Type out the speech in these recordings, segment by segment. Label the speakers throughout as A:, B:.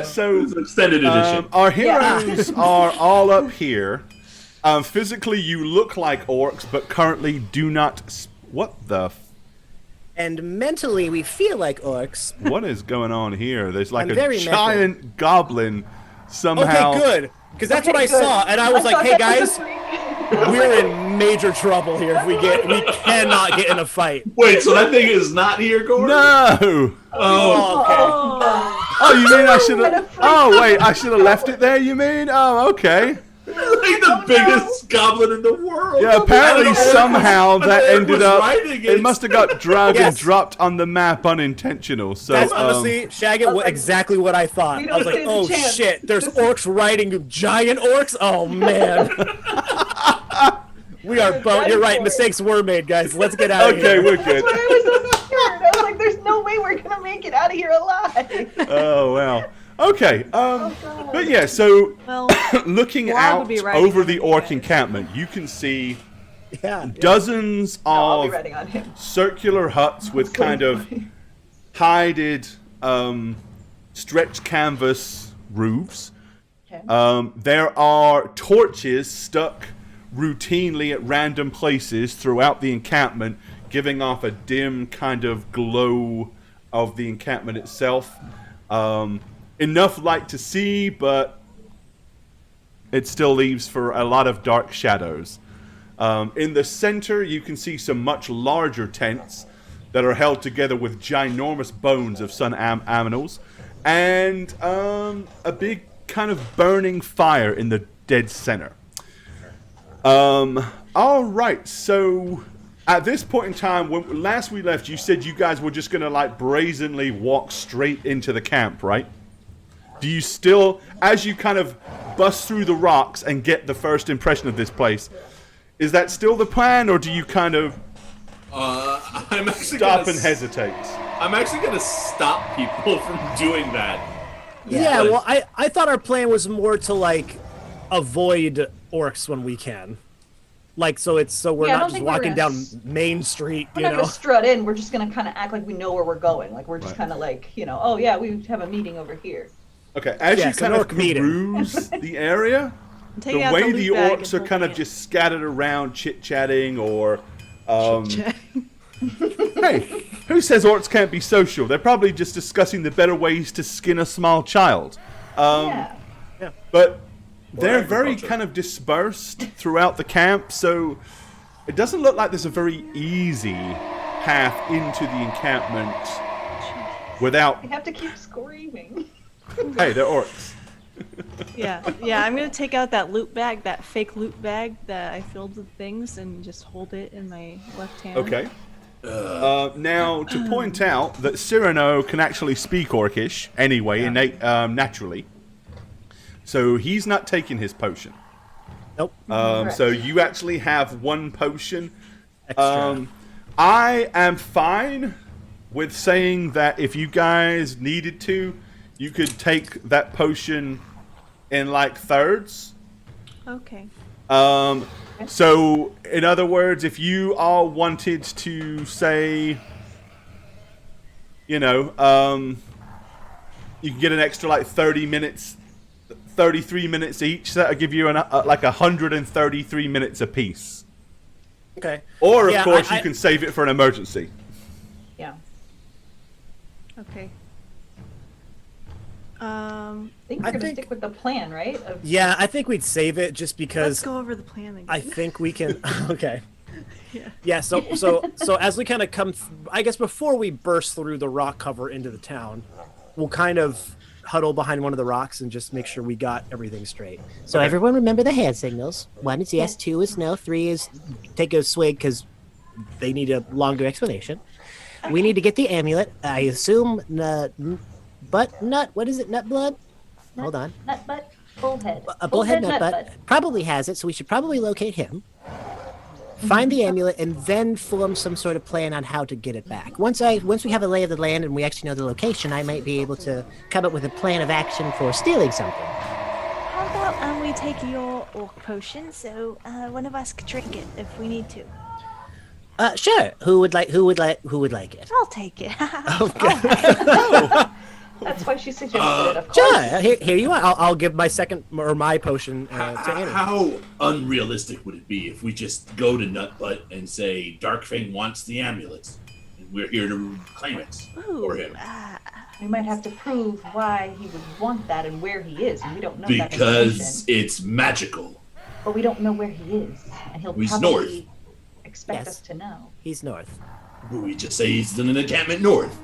A: so
B: it's an extended edition.
A: our heroes are all up here. Physically, you look like orcs, but currently do not. What the?
C: And mentally, we feel like orcs.
A: What is going on here? There's like
C: I'm
A: a
C: very
A: giant goblin somehow.
C: Okay, good. Because that's what I saw, and I was like, "Hey guys, we're in major trouble here. If we cannot get in a fight."
B: Wait, so that thing is not here, Gordon?
A: No.
B: Oh,
C: okay.
A: Oh, you mean I should have? Oh, wait, I should have left it there. You mean? Oh, okay.
B: like the biggest goblin in the world.
A: Yeah, apparently somehow that ended up.
B: It
A: It must have got dragged and dropped on the map unintentional. So
C: That's honestly, Shaggy, exactly what I thought. I was like, oh shit, there's orcs riding giant orcs? Oh man. We are boned. You're right, mistakes were made, guys. Let's get out of here.
A: Okay, we're good.
D: I was so scared. I was like, there's no way we're going to make it out of here alive.
A: Oh, wow. Okay, but yeah, so looking out over the orc encampment, you can see dozens of circular huts with kind of hided, stretched canvas roofs. Okay. There are torches stuck routinely at random places throughout the encampment, giving off a dim kind of glow of the encampment itself. Enough light to see, but it still leaves for a lot of dark shadows. In the center, you can see some much larger tents that are held together with ginormous bones of sun aminals, and a big kind of burning fire in the dead center. All right, so at this point in time, when last we left, you said you guys were just going to like brazenly walk straight into the camp, right? Do you still, as you kind of bust through the rocks and get the first impression of this place, is that still the plan, or do you kind of
B: I'm actually
A: stop and hesitate?
B: I'm actually going to stop people from doing that.
C: Yeah, well, I thought our plan was more to, like, avoid orcs when we can. Like, so we're not just walking down Main Street,
D: we're not going to strut in. We're just going to kind of act like we know where we're going. Like, we're just kind of like, you know, oh, yeah, we have a meeting over here.
A: Okay, as you kind of peruse the area, the way the orcs are kind of just scattered around chit-chatting or... hey, who says orcs can't be social? They're probably just discussing the better ways to skin a small child. But they're very kind of dispersed throughout the camp, so it doesn't look like there's a very easy path into the encampment without...
D: We have to keep screaming.
A: Hey, they're orcs.
E: Yeah, I'm gonna take out that loot bag, that fake loot bag that I filled with things, and just hold it in my left hand.
A: Okay. Now, to point out that Cyrano can actually speak Orcish anyway, naturally. So he's not taking his potion.
C: Nope.
A: So you actually have one potion.
C: Extra.
A: I am fine with saying that if you guys needed to, you could take that potion in like thirds.
E: Okay.
A: So, in other words, if you all wanted to say, you know, you can get an extra like 30 minutes, 33 minutes each. That'll give you like 133 minutes apiece.
C: Okay.
A: Or, of course, you can save it for an emergency.
D: Yeah.
E: Okay.
D: I think we're going to stick with the plan, right?
C: Yeah, I think we'd save it just because...
E: Let's go over the plan again.
C: I think we can... Okay.
E: Yeah,
C: so as we kind of come... I guess before we burst through the rock cover into the town, we'll kind of huddle behind one of the rocks and just make sure we got everything straight. So everyone remember the hand signals. 1 is yes, 2 is no, 3 is take a swig because they need a longer explanation. Okay. We need to get the amulet. I assume... what is it? Nutblood? Hold on.
D: Nutbutt, bullhead.
C: A bullhead Nutbutt probably has it, so we should probably locate him. Find the amulet, and then form some sort of plan on how to get it back. Once we have a lay of the land and we actually know the location, I might be able to come up with a plan of action for stealing something.
F: How about we take your orc potion, so one of us could drink it if we need to.
C: Sure. Who would like it?
F: I'll take it.
C: Okay.
D: That's why she suggested it, of course.
C: Sure, here you are. I'll give my second or my potion to Annie.
B: How unrealistic would it be if we just go to Nutbutt and say Darkfang wants the amulet, and we're here to claim it for him?
D: We might have to prove why he would want that and where he is, and we don't know that
B: Because
D: information.
B: it's magical.
D: But we don't know where he is, and he'll
B: He's
D: probably
B: north.
D: expect us to know.
C: He's north.
B: We just say he's in an encampment north.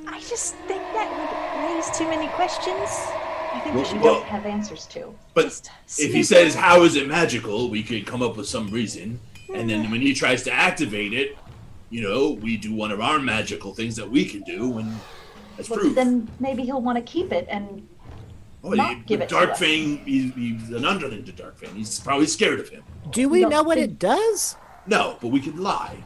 F: I just think that would raise too many questions.
D: I think we
B: Well,
D: don't have answers to.
B: But
F: Just
B: if he
F: snoop
B: says,
F: it.
B: how is it magical, we could come up with some reason. And then when he tries to activate it, we do one of our magical things that we can do, and that's
D: Well,
B: proof.
D: then maybe he'll want to keep it and not give it to us.
B: Darkfang, he's an underling to Darkfang. He's probably scared of him.
C: Do we
D: No,
C: know what
D: they-
C: it does?
B: No, but we could lie.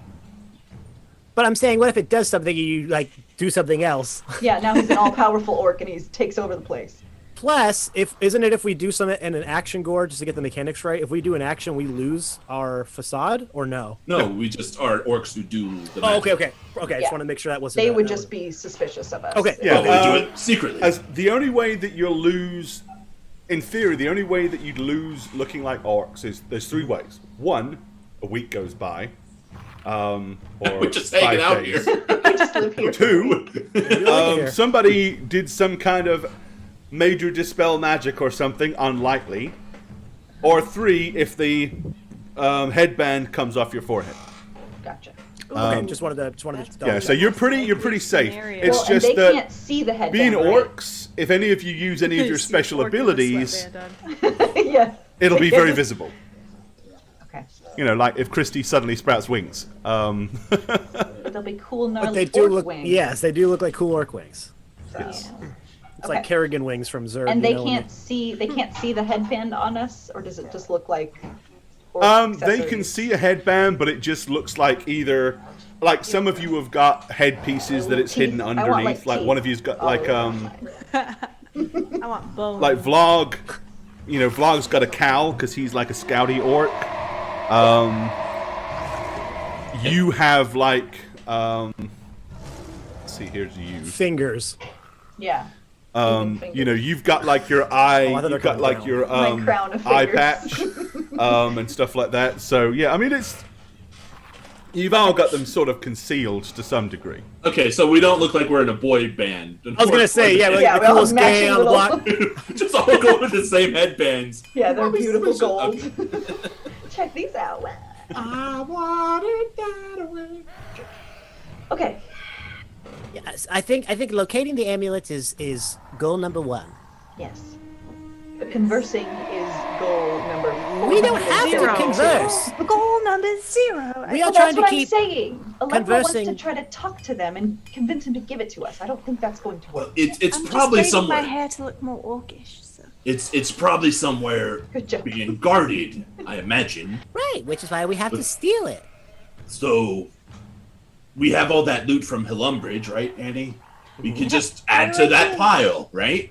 C: But I'm saying, what if it does something and you do something else?
D: Yeah, now he's an all-powerful orc and he takes over the place.
C: Plus, isn't it if we do something in an action gore just to get the mechanics right? If we do an action, we lose our facade, or no?
B: No, we just are orcs who do the
C: Oh,
B: magic.
C: okay. I just
D: Yeah.
C: want to make sure that wasn't.
D: They would just be suspicious of us.
C: Okay.
A: Yeah,
B: But we do it secretly.
A: As the only way that you'll lose, in theory, the only way that you'd lose looking like orcs is there's three ways. One, a week goes by, or
B: We're just
A: 5
B: hanging out
A: days.
B: here.
D: We just live here.
A: Two,
C: here.
A: somebody did some kind of major dispel magic or something, unlikely. Or three, if the headband comes off your forehead.
D: Gotcha.
C: Okay, just wanted to.
A: Yeah, so you're pretty safe.
E: Scenario.
A: It's
D: Well,
A: just
D: and they
A: that
D: can't see the headband,
A: being
D: right?
A: orcs, if any of you use any of your
E: See
A: special
E: orc with a
A: abilities,
E: sweatband on.
D: Yeah.
A: it'll be very visible.
D: Okay.
A: Like if Christy suddenly sprouts wings.
D: But they'll be cool, gnarly
C: But they do
D: orc
C: look.
D: wings.
C: Yes, they do look like cool orc wings.
A: Yes.
C: It's like
D: Okay.
C: Kerrigan wings from Zerg.
D: And they
C: when
D: can't see. They can't see the headband on us, or does it just look like? orc
A: They can
D: accessories?
A: see a headband, but it just looks like either, like some of you have got headpieces that it's
D: Teeth.
A: hidden
D: I want,
A: underneath.
D: like,
A: Like one
D: teeth.
A: of you's got
D: Oh,
A: like
E: I want bone.
A: like Vlog. Vlog's got a cowl because he's like a scouty orc. You have like let's see, here's you.
C: fingers.
D: Yeah.
A: You've got like your eye,
C: I thought
A: you've
C: they were
A: got like
C: coming
A: your
D: My crown of
A: eye
D: fingers.
A: patch, and stuff like that. So yeah, I mean you've all got them sort of concealed to some degree.
B: Okay, so we don't look like we're in a boy band.
C: I was gonna say, yeah, we're
D: Yeah,
C: like
D: we
C: the
D: all
C: coolest
D: have
C: gang on the
D: matching
C: block.
B: Just all go with the same headbands.
D: Yeah, they're
B: Probably
D: beautiful
B: sufficient.
D: gold.
B: Okay.
D: Check these out.
B: I wanted that away.
D: Okay.
C: Yes, I think locating the amulets is goal number 1.
D: Yes. But conversing is goal number.
C: We don't have to
D: 402.
C: converse.
F: Goal number 0.
C: We are
D: Well,
C: trying
D: that's
C: to
D: what
C: keep
D: I'm saying. Allegra
C: conversing.
D: wants to try to talk to them and convince him to give it to us. I don't think that's going to work.
B: Well, it's
F: I'm
B: probably
F: just braiding my
B: somewhere.
F: hair to look more orcish. So.
B: It's probably somewhere
D: Good job.
B: being guarded, I imagine.
C: Right, which is why we have to steal it.
B: So we have all that loot from Hillumbridge, right, Annie? We could just add to that pile, right?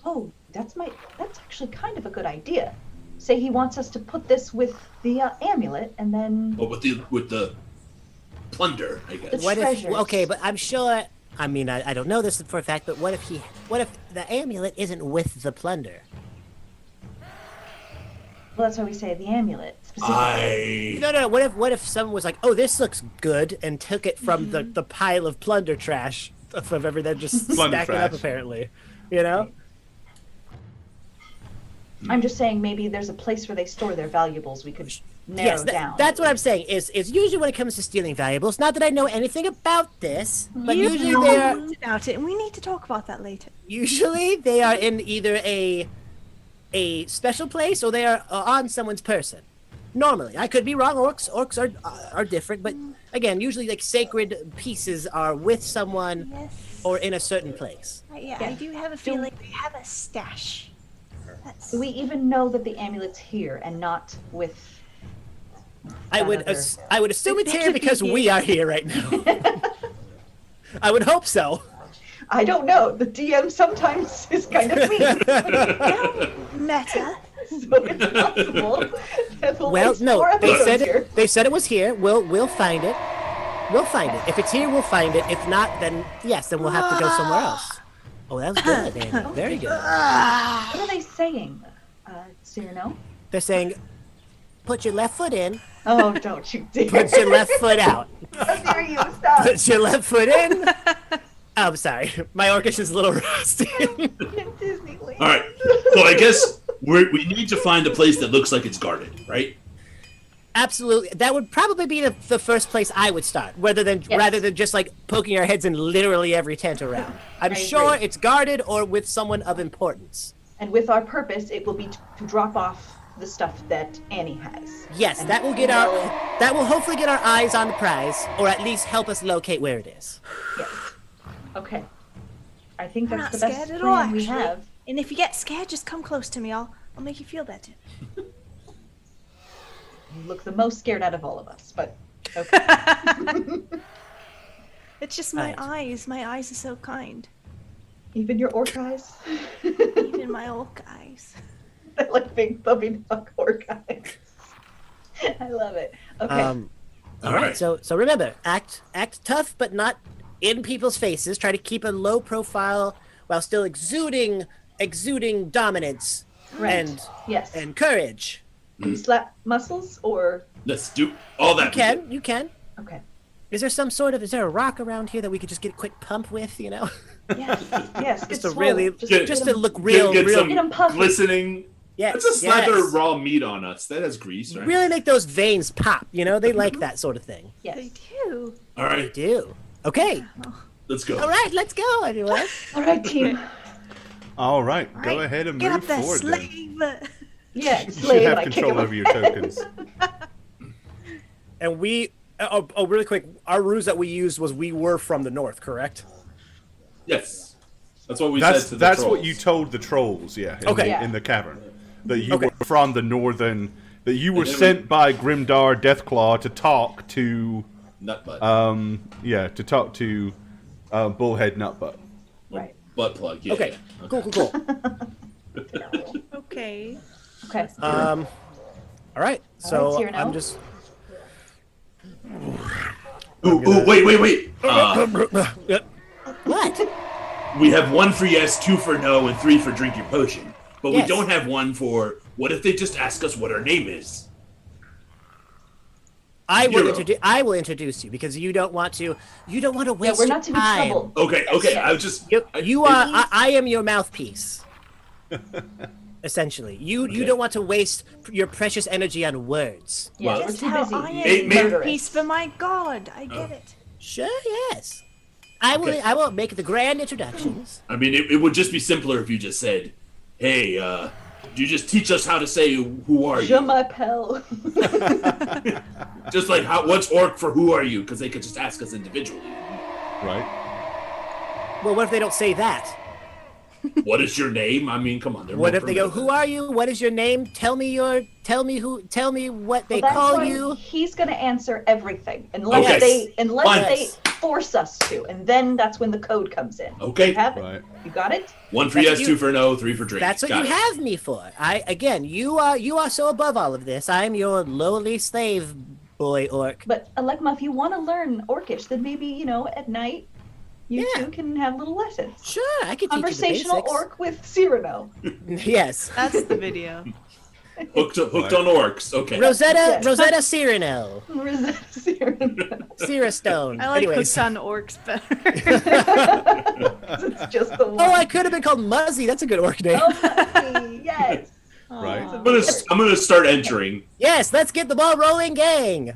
D: Oh, that's actually kind of a good idea. Say he wants us to put this with the amulet, and then
B: But with the plunder, I guess.
C: What if?
D: treasures.
C: Okay, but I'm sure. I mean, I don't know this for a fact, but what if the amulet isn't with the plunder?
D: well, that's why we say the amulet specifically.
C: No. What if someone was like, "Oh, this looks good," and took it from the pile of plunder trash of everything, just
A: Plunder
C: stacking up
A: trash.
C: apparently, you know?
D: I'm just saying maybe there's a place where they store their valuables we could narrow down.
C: That's what I'm saying. Is usually when it comes to stealing valuables, not that I know anything about this, but
F: You
C: usually
F: know
C: they're
F: about it, and we need to talk about that later.
C: in either a special place or they are on someone's person. Normally, I could be wrong. Orcs are different, but again, usually like sacred pieces are with someone
F: Yes.
C: or in a certain place.
F: Yeah,
D: Yeah.
F: I do have a feeling they have a stash. That's...
D: Do we even know that the amulet's here and not with?
C: I would
D: Another-
C: I would assume it's here because we are here right now. I would hope so.
D: I don't know. The DM sometimes is kind of mean,
F: Meta.
D: so it's possible that we'll
C: Well,
D: waste
C: no,
D: more
C: they
D: episodes
C: said
D: here.
C: it. They said it was here. We'll find it. We'll find it. If it's here, we'll find it. If not, then yes, then we'll have to go somewhere else. Oh, that was good, Annie. Very good.
D: What are they saying, Cyrano?
C: They're saying, put your left foot in,
D: Oh, don't you dare.
C: put your left foot out.
D: How dare you stop.
C: Put your left foot in. Oh, I'm sorry. My Orcish is a little rusty.
D: Disneyland.
B: All right. So I guess we need to find a place that looks like it's guarded, right?
C: Absolutely. That would probably be the first place I would start, rather than just like poking our heads in literally every tent around. I'm sure it's guarded or with someone of importance.
D: And with our purpose, it will be to drop off the stuff that Annie has.
C: Yes,
D: And
C: that will hopefully get our eyes on the prize, or at least help us locate where it is.
D: Yes. Okay. I think
F: We're
D: that's
F: not
D: the best
F: scared at all,
D: plan we
F: actually.
D: have.
F: And if you get scared, just come close to me. I'll make you feel better.
D: You look the most scared out of all of us, but okay.
F: It's just my
C: Right.
F: eyes. My eyes are so kind.
D: Even your orc eyes?
F: Even my orc eyes.
D: They're like big puppy dog orc eyes. I love it. Okay.
C: All right. So remember, act tough, but not in people's faces. Try to keep a low profile while still exuding dominance
D: Right. Yes.
C: and courage.
D: Can you slap muscles or?
B: Let's do all that.
C: You can.
D: Okay.
C: Is there a rock around here that we could just get a quick pump with, you know?
D: Yes. Yes.
C: just
D: get
C: to
D: swole.
C: really,
B: Get-
C: just
D: get
C: to look real,
B: Get
C: real.
B: some
D: Get 'em puffy.
B: glistening.
C: Yes,
B: Let's just slather
C: yes.
B: raw meat on us. That has grease, right?
C: Really make those veins pop, you know? They like that sort of thing.
D: Yes.
F: They do.
B: All
C: They
B: right,
C: do. Okay.
B: let's go.
C: All right, let's go, everyone.
D: All right, team.
A: All right, go
F: Right,
A: ahead and
F: Get
A: move
F: up there,
A: forward then.
F: slave.
D: Yeah.
A: You should
D: Slave,
A: have
D: I kick
A: control
D: him.
A: over your tokens.
C: And we, really quick, our ruse that we used was we were from the north, correct?
B: Yes, that's what we said to the
A: That's
B: trolls.
A: what you told the trolls, yeah,
C: Okay.
D: Yeah.
A: in the cavern. That you
C: Okay.
A: were from the northern, that you were
B: And then
A: sent by Grimdar Deathclaw to talk to,
B: Nutbutt.
A: to talk to Bullhead Nutbutt.
D: Right.
B: Butt plug. Yeah.
C: Okay.
B: yeah.
C: Cool.
F: Okay.
D: Okay.
C: All right. So
D: Cyrano.
C: I'm just.
B: Ooh, wait.
C: What?
B: We have 1 for yes, 2 for no, and 3 for drink your potion. But
C: Yes.
B: we don't have 1 for what if they just ask us what our name is?
C: I will
B: Hero.
C: introduce you because you don't want to waste
D: Yeah, we're
C: your
D: not to be
C: time.
D: troubled.
B: Okay.
D: Yes.
B: I was just.
C: You are. I am your mouthpiece. Essentially, you don't want to waste your precious energy on words.
D: Yeah,
B: Well,
D: we're
F: Just
D: too
F: how
D: busy.
F: I
B: Hey,
F: am
B: maybe-
F: peace for my god. I get it.
C: Sure. Yes. I will.
B: Okay.
C: I will make the grand introductions.
B: I mean, it would just be simpler if you just said, "Hey, do you just teach us how to say who are
D: Je
B: you?"
D: m'appelle.
B: Just like what's orc for who are you? Because they could just ask us individually.
A: Right?
C: Well, what if they don't say that?
B: What is your name? I mean, come on. they're
C: What
B: more
C: if they go,
B: primitive.
C: "Who are you? What is your name? Tell me what they
D: That's
C: call
D: why
C: you."
D: He's going to answer everything unless
B: Okay.
D: they
C: Yes.
D: force us to, and then that's when the code comes in.
B: Okay.
D: You have it.
A: Right.
D: You got it.
B: 1 for
C: That's
B: yes,
C: what
B: 2
C: you-
B: for no, 3 for drink.
C: That's what
B: Got
C: you
B: it.
C: have me for. You are so above all of this. I am your lowly slave, boy orc.
D: But Alekma, if you want to learn Orcish, then maybe at night you
C: Yeah.
D: two can have little lessons.
C: Sure, I can teach you the
D: Conversational
C: basics.
D: orc with Cyrano.
C: Yes.
E: That's the video.
B: Hooked on orcs. Okay.
C: Rosetta
D: Yes.
C: Cyrano.
D: Cyrano.
C: Cyrastone.
E: I like
C: Anyways.
E: hooked on orcs better.
D: It's just the one.
C: Oh, I could have been called Muzzy. That's a good orc name.
D: Oh, yes.
A: Right.
B: I'm gonna start entering.
C: Yes, let's get the ball rolling, gang.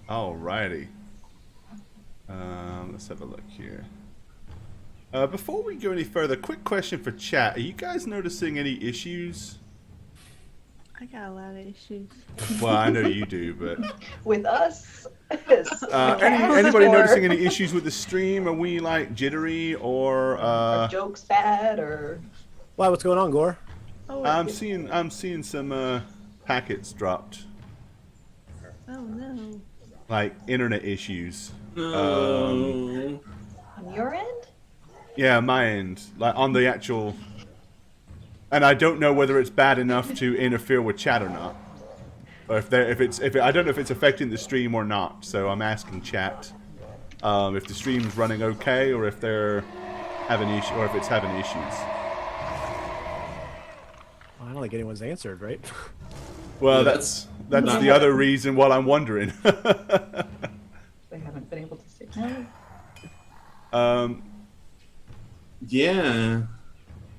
A: Alrighty. Let's have a look here. Before we go any further, quick question for chat. Are you guys noticing any issues?
E: I got a lot of issues.
A: Well, I know you do, but
D: With us. Yes.
A: anybody
D: Or-
A: noticing any issues with the stream? Are we like jittery or
D: or jokes bad or
C: Why? What's going on, Gore?
E: Oh,
A: I'm seeing some packets dropped,
E: oh no.
A: like internet issues.
D: on your end?
A: Yeah, my end, like on the actual. And I don't know whether it's bad enough to interfere with chat or not, or I don't know if it's affecting the stream or not. So I'm asking chat. if the stream's running okay, or if they're having or if it's having issues.
C: Well, I don't think anyone's answered, right?
A: Well, that's the other reason why I'm wondering.
D: They haven't been able to say no.
B: Yeah.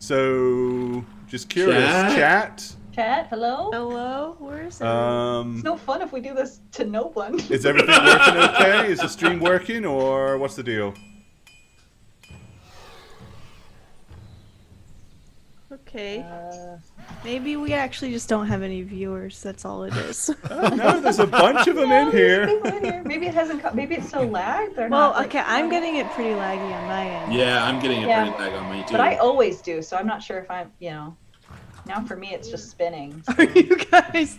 A: So, just curious, chat.
D: Chat, hello?
E: Hello? Where is it?
D: It's no fun if we do this to no one.
A: Is everything working okay? Is the stream working, or what's the deal?
E: Okay. Maybe we actually just don't have any viewers. That's all it is.
A: No, there's a bunch of them in here.
D: People in here. Maybe it hasn't. Maybe it's so lagged. They're
E: Well,
D: not,
E: okay, I'm getting it pretty laggy on my end.
B: Yeah, I'm getting it pretty lag on me too.
D: But I always do, so I'm not sure if I'm. Now for me it's just spinning. So.
E: Are you guys?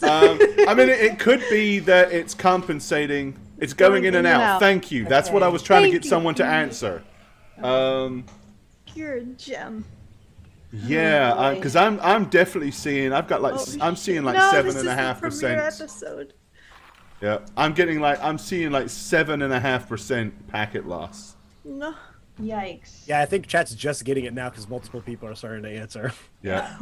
A: I mean, it could be that it's compensating. It's going in and out. Thank you. That's what I was trying to get someone to answer.
E: You're a gem.
A: Yeah, because I'm definitely seeing. I've got I'm seeing like 7.5%.
E: Episode.
A: Yeah, I'm seeing like 7.5% packet loss.
E: No.
D: Yikes.
C: Yeah, I think chat's just getting it now because multiple people are starting to answer.
A: Yeah.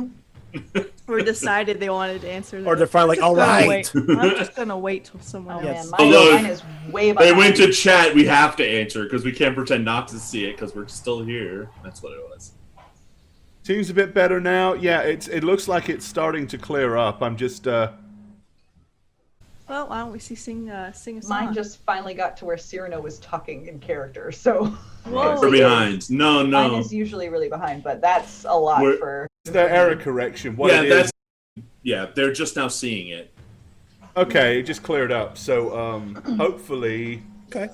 E: Or decided they wanted to answer.
C: Or they're finally like, all right.
E: I'm just gonna wait till someone.
D: Oh
C: Yes.
D: man, mine is way behind.
B: They went to chat. We have to answer because we can't pretend not to see it because we're still here. That's what it was.
A: Seems a bit better now. Yeah, it looks like it's starting to clear up. I'm just
E: Well, why don't we sing a song?
D: Mine just finally got to where Cyrano was talking in character, so.
E: Whoa.
B: We're behind. No.
D: Mine is usually really behind, but that's a lot for.
A: the error correction. What
B: Yeah,
A: it is.
B: they're just now seeing it.
A: Okay, it just cleared up. So hopefully
C: Okay.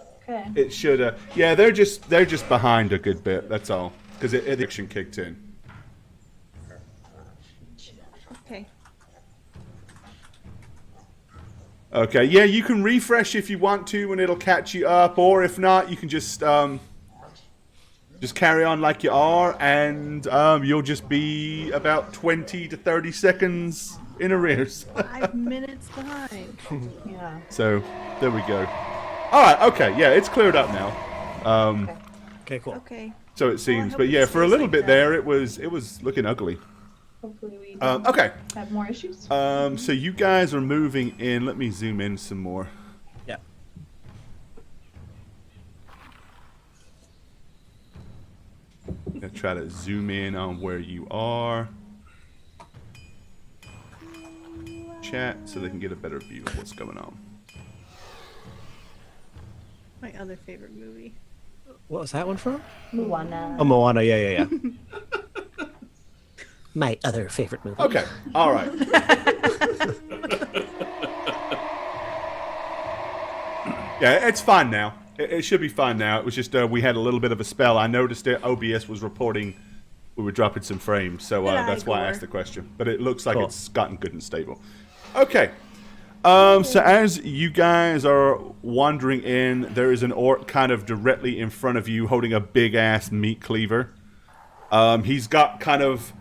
A: it should. Yeah, they're just behind a good bit. That's all because addiction kicked in.
E: Okay.
A: Okay, yeah, you can refresh if you want to, and it'll catch you up. Or if not, you can just carry on like you are, and you'll just be about 20 to 30 seconds in arrears.
E: 5 minutes behind.
D: Yeah.
A: So there we go. All right, okay, yeah, it's cleared up now.
C: Okay, cool.
E: Okay.
A: So it seems,
E: hope
A: but
E: it
A: yeah, for a
E: stays
A: little
E: like
A: bit
E: that.
A: there, it was looking ugly.
D: Hopefully we
A: Okay.
D: have more issues.
A: So you guys are moving in. Let me zoom in some more.
C: Yeah.
A: Gonna try to zoom in on where you are. Chat so they can get a better view of what's going on.
E: My other favorite movie.
C: What was that one from?
D: Moana.
C: Oh, Moana. Yeah. My other favorite movie.
A: Okay. All right. Yeah, it's fine now. It should be fine now. It was just we had a little bit of a spell. I noticed it. OBS was reporting we were dropping some frames, so that's why I asked the question. But it looks like it's gotten good and stable. Okay. So as you guys are wandering in, there is an orc kind of directly in front of you holding a big-ass meat cleaver. He's got kind of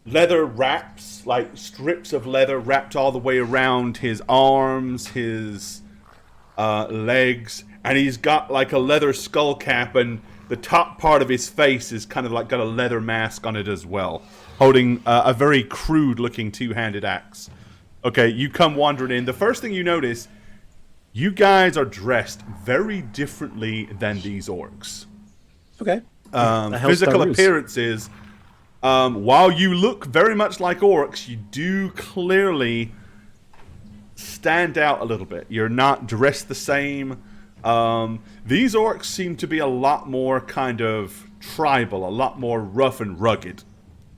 A: leather wraps, like strips of leather wrapped all the way around his arms, his legs, and he's got like a leather skull cap, and the top part of his face is kind of like got a leather mask on it as well, holding a very crude-looking two-handed axe. Okay, you come wandering in. The first thing you notice, you guys are dressed very differently than these orcs.
C: Okay.
A: Physical appearances, while you look very much like orcs, you do clearly stand out a little bit. You're not dressed the same. These orcs seem to be a lot more kind of tribal, a lot more rough and rugged.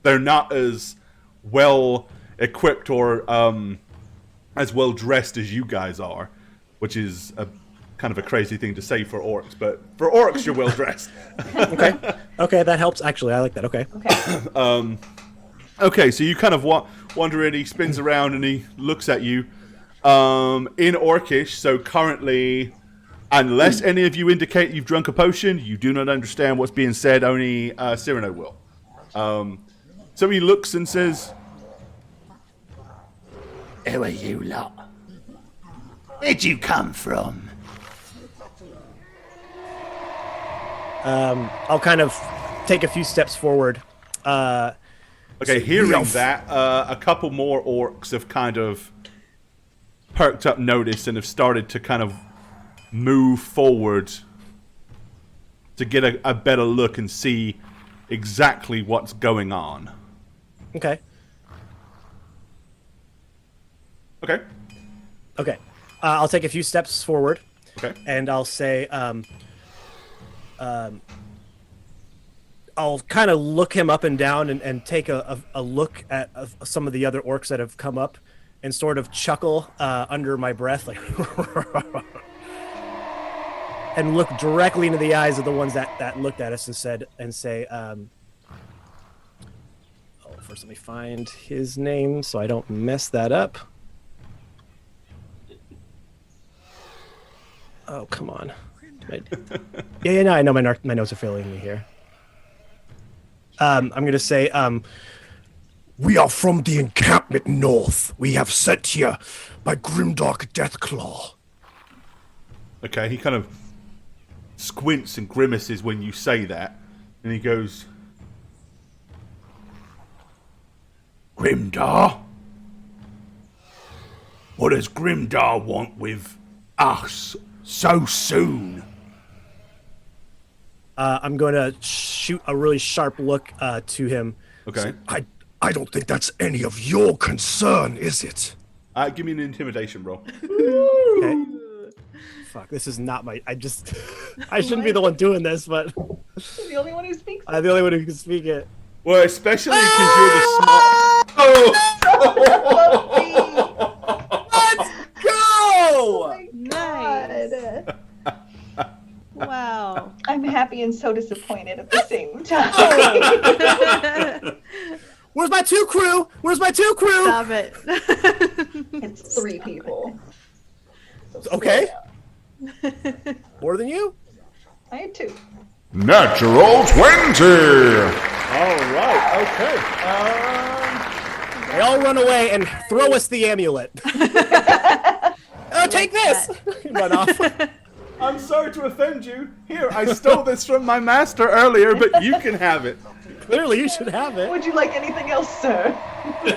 A: They're not as well equipped or as well dressed as you guys are, which is a kind of a crazy thing to say for orcs, but for orcs you're well dressed.
C: Okay, that helps actually. I like that. Okay.
A: Okay, so you kind of wander in, he spins around and he looks at you in orcish. So currently, unless any of you indicate you've drunk a potion, you do not understand what's being said. Only Cyrano will. So he looks and says, "Who are you lot?
G: Where'd you come from?
C: I'll kind of take a few steps forward.
A: Okay, hearing that, a couple more orcs have kind of perked up notice and have started to kind of move forward to get a better look and see exactly what's going on.
C: Okay.
A: Okay.
C: Okay. I'll take a few steps forward.
A: Okay.
C: And I'll say, I'll kind of look him up and down and take a look at some of the other orcs that have come up and sort of chuckle under my breath, like, and look directly into the eyes of the ones that looked at us and say, first let me find his name so I don't mess that up. Oh, come on. No, I know my notes are failing me here. I'm going to say,
H: we are from the encampment north. We have sent here by Grimdark Deathclaw.
A: Okay, he kind of squints and grimaces when you say that, and he goes,
G: Grimdar? What does Grimdar want with us so soon?
C: I'm going to shoot a really sharp look to him.
A: okay.
H: I don't think that's any of your concern, is it?
A: Give me an intimidation roll.
C: Okay. Fuck, this is not my... I shouldn't be the one doing this, but...
D: You're the only one who speaks.
C: I'm the only one who can speak it.
A: Well, especially because you're the small...
C: Let's go!
D: my
E: Nice.
D: God.
E: Wow.
D: I'm happy and so disappointed at the same time.
C: Where's my two crew?
E: Stop it.
D: It's 3 people. So
C: Okay.
D: slow
C: More than you?
D: down. I had 2.
I: Natural 20!
A: All right, okay.
C: They all run away and throw us the amulet. Oh, take this! Run off.
A: I'm sorry to offend you. Here, I stole this from my master earlier, but you can have it.
C: Clearly, you should have it.
D: Would you like anything else, sir?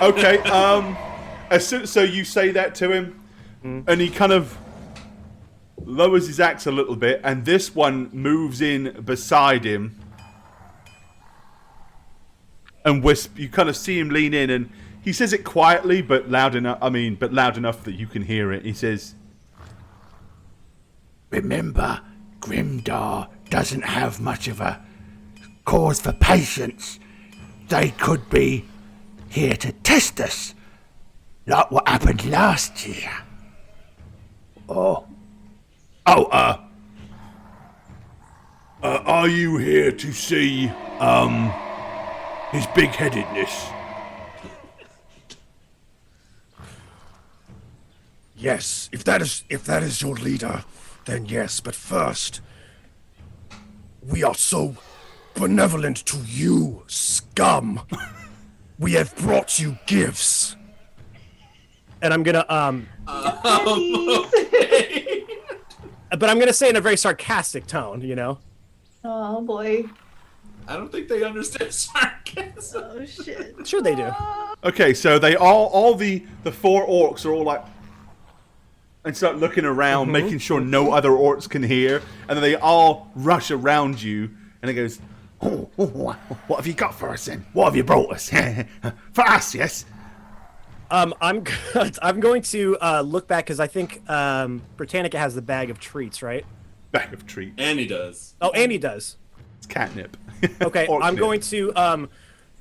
A: Okay, so you say that to him, and he kind of lowers his axe a little bit, and this one moves in beside him, and you kind of see him lean in, and he says it quietly, but loud enough that you can hear it. He says,
G: Remember, Grimdar doesn't have much of a cause for patience. They could be here to test us, like what happened last year.
I: Are you here to see, his big-headedness?
H: Yes, if that is your leader, then yes. But first, we are so benevolent to you, scum. We have brought you gifts.
C: And I'm gonna but I'm gonna say in a very sarcastic tone, you know.
D: Oh boy.
B: I don't think they understand sarcasm.
E: Oh shit.
C: Sure they do.
A: okay, so they all the 4 orcs are all like, and start looking around, making sure no other orcs can hear, and then they all rush around you, and it goes,
G: What have you got for us then? What have you brought us? For us, yes?
C: I'm going to look back because I think Britannica has the bag of treats, right?
A: bag of treats.
B: Annie does.
C: Oh, Annie does.
A: It's catnip.
C: Okay,
A: Orc
C: I'm
A: nip.
C: going to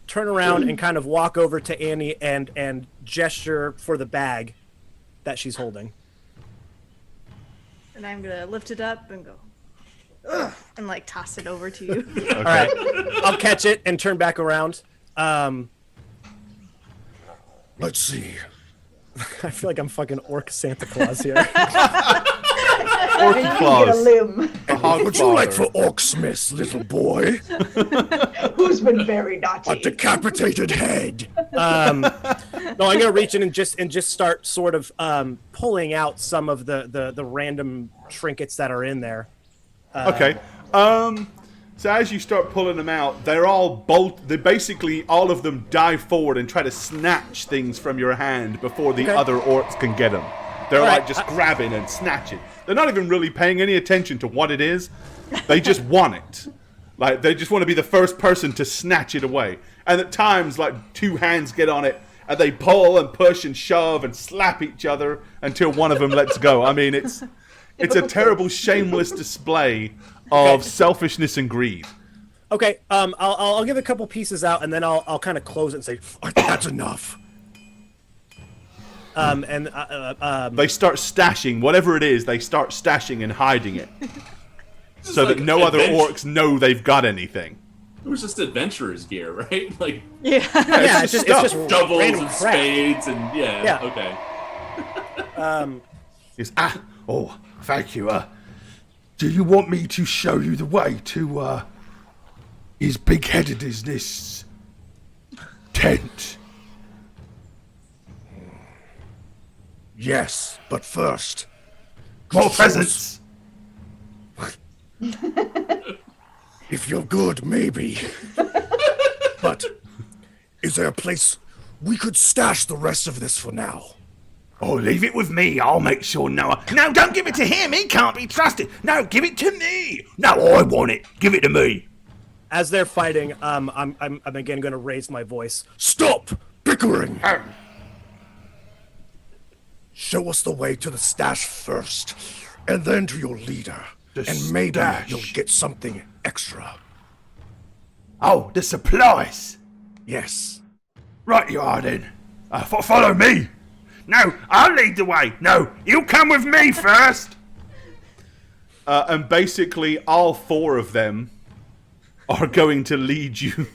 C: turn around and kind of walk over to Annie and gesture for the bag that she's holding.
E: And I'm gonna lift it up and go, ugh, and like toss it over to you.
C: All right, I'll catch it and turn back around.
H: Let's see.
C: I feel like I'm fucking orc Santa Claus here.
A: Orc
D: Get a
A: claws.
D: limb.
A: A hog
H: Would you like
A: father.
H: for Orcsmith's little boy?
D: Who's been very naughty?
H: A decapitated head.
C: No, I'm gonna reach in and just start sort of pulling out some of the random trinkets that are in there.
A: Okay. So as you start pulling them out, they're all they basically all of them dive forward and try to snatch things from your hand before the other orcs can get them. They're like just grabbing and snatching. They're not even really paying any attention to what it is. They just want it. Like they just want to be the first person to snatch it away. And at times, like 2 hands get on it and they pull and push and shove and slap each other until one of them lets go. I mean, it's a terrible, shameless display of selfishness and greed.
C: Okay, I'll give a couple pieces out, and then I'll kind of close it and say,
H: "That's enough."
A: They start stashing whatever it is. They start stashing and hiding it, so that no other orcs know they've got anything.
B: It was just adventurer's gear, right? Like
C: it's just
B: shovels and
C: crap.
B: spades and okay.
G: Oh, thank you. Do you want me to show you the way to his big-headedness tent?
H: Yes, but first,
G: more presents.
H: If you're good, maybe. But is there a place we could stash the rest of this for now?
G: Oh, leave it with me. I'll make sure No, don't give it to him. He can't be trusted. No, give it to me. No, I want it. Give it to me.
C: As they're fighting, I'm again going to raise my voice.
H: Stop bickering. Show us the way to the stash first, and then to your leader. And maybe you'll get something extra.
G: Oh, the supplies.
H: Yes.
G: Right you are then. Follow me. No, I'll lead the way. No, you come with me first.
A: And basically, all 4 of them are going to lead you.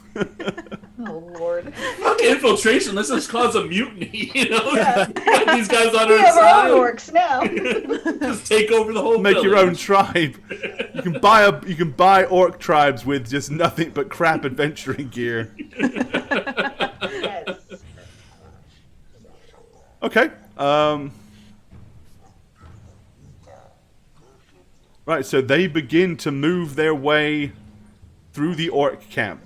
D: Oh, Lord.
B: Fuck infiltration. Let's just cause a mutiny, you know?
D: Yeah.
B: These guys on
D: We
B: our
D: have our
B: side.
D: own orcs now.
B: Just take over the whole
A: Make
B: village.
A: your own tribe. You can buy orc tribes with just nothing but crap adventuring gear.
D: Yes.
A: Okay. Right, so they begin to move their way through the orc camp.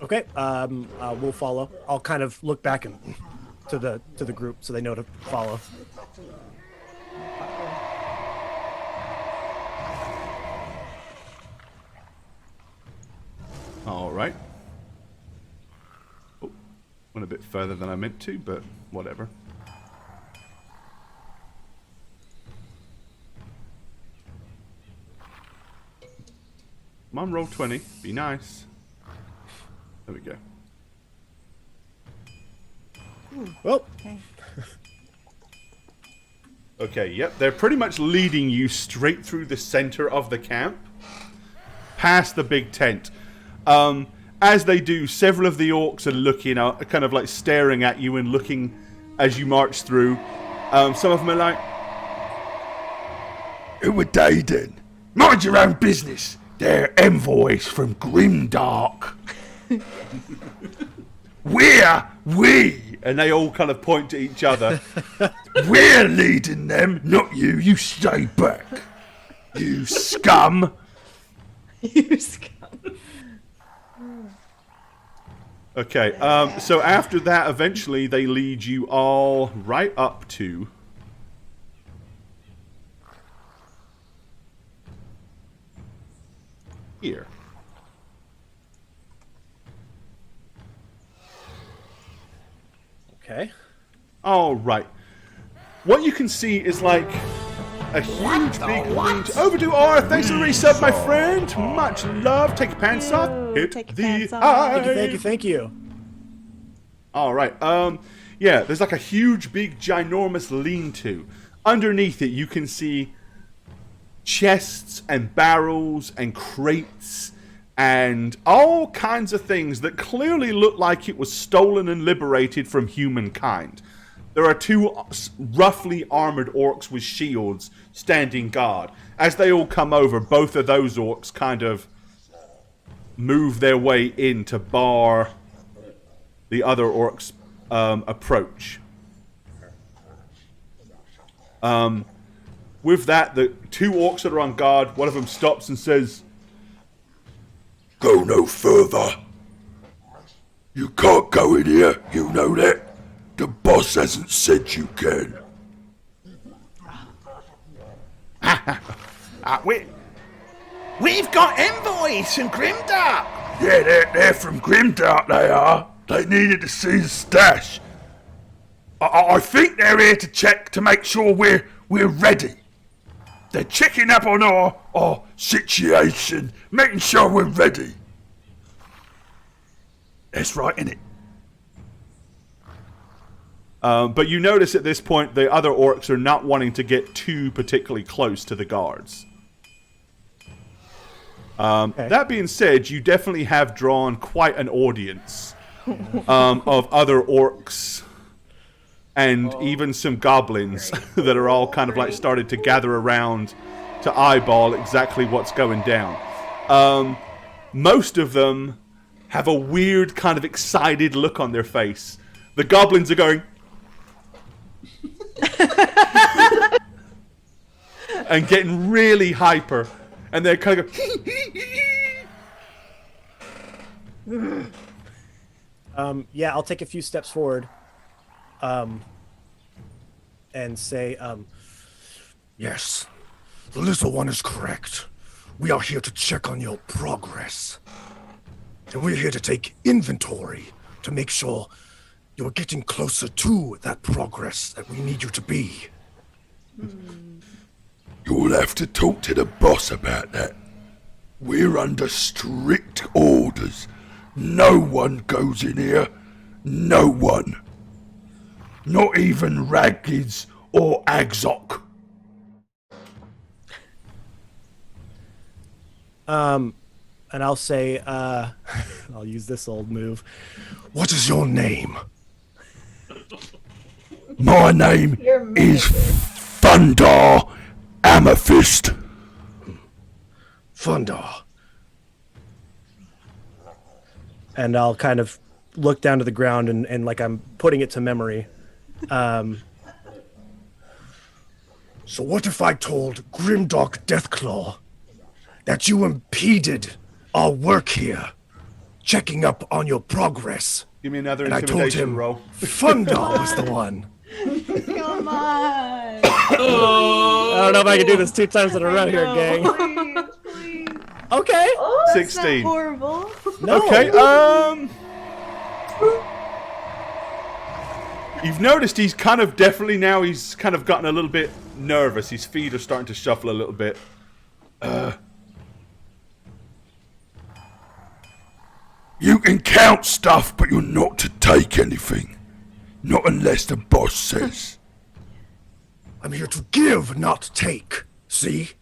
C: Okay, we'll follow. I'll kind of look back and to the group so they know to follow.
A: All right. Oh, went a bit further than I meant to, but whatever. Come on, roll 20. Be nice. There we go.
C: Well,
A: Okay, yep. They're pretty much leading you straight through the center of the camp, past the big tent. As they do, several of the orcs are looking out, kind of like staring at you and looking as you march through. Some of them are like,
G: Who are they then? Mind your own business. They're envoys from Grimdark.
A: we! And they all kind of point to each other.
G: We're leading them, not you. You stay back. You scum.
E: You scum.
A: Okay, so after that, eventually they lead you all right up to here.
C: okay.
A: All right. What you can see is like a huge big lead. Overdue Arth, thanks for the resub, my friend. Much love. Take your pants off. Hit
E: Take your
A: the
E: pants off.
A: eye.
C: Thank you.
A: All right. Yeah, there's like a huge, big, ginormous lean-to. Underneath it, you can see chests and barrels and crates and all kinds of things that clearly look like it was stolen and liberated from humankind. There are 2 roughly armored orcs with shields standing guard. As they all come over, both of those orcs kind of move their way in to bar the other orcs approach. With that, the 2 orcs that are on guard, one of them stops and says,
G: "Go no further. You can't go in here, you know that. The boss hasn't said you can."
I: We've got envoys from Grimdark.
G: Yeah, they're from Grimdark, they are. They needed to see the stash. I think they're here to check to make sure we're ready. They're checking up on our situation, making sure we're ready. That's right, innit?
A: But you notice at this point the other orcs are not wanting to get too particularly close to the guards.
C: Okay.
A: That being said, you definitely have drawn quite an audience of other orcs and even some goblins that are all kind of like started to gather around to eyeball exactly what's going down. Most of them have a weird kind of excited look on their face. The goblins are going and getting really hyper, and they're kind of
C: yeah, I'll take a few steps forward and say,
H: Yes, the little one is correct. We are here to check on your progress. And we're here to take inventory to make sure you're getting closer to that progress that we need you to be.
G: You'll have to talk to the boss about that. We're under strict orders. No one goes in here. No one. Not even Raggids or Agzok.
C: and I'll say, I'll use this old move.
H: What is your name?
G: My name is Fundar Amethyst.
H: Fundar.
C: And I'll kind of look down to the ground and like I'm putting it to memory.
H: So what if I told Grimdark Deathclaw that you impeded our work here, checking up on your progress?
A: Give me another
H: and
A: intimidation
H: I told him
A: roll.
H: Fundar was the one.
E: Come on.
C: I don't know if I can do this 2 times in a row here, gang.
E: Please, please.
C: Okay.
E: Oh, that's
A: 16.
E: not horrible.
C: No.
A: Okay, you've noticed he's kind of definitely now he's kind of gotten a little bit nervous. His feet are starting to shuffle a little bit.
G: You can count stuff, but you're not to take anything. Not unless the boss says.
H: I'm here to give, not take. See?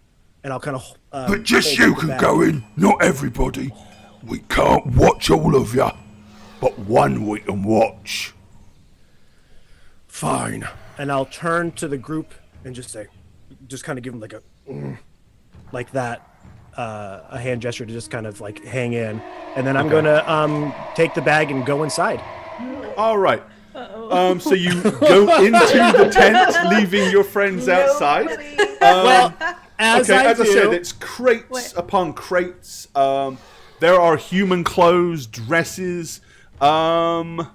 C: And I'll kind of.
G: But just you can go in, not everybody. We can't watch all of you, but one we can watch.
H: Fine.
C: And I'll turn to the group and just say, just kind of give them like a, like that, a hand gesture to just kind of like hang in, and then I'm gonna take the bag and go inside.
A: All right. So you go into the tent, leaving your friends outside.
C: Well, as I
A: said, it's crates upon crates. There are human clothes, dresses, a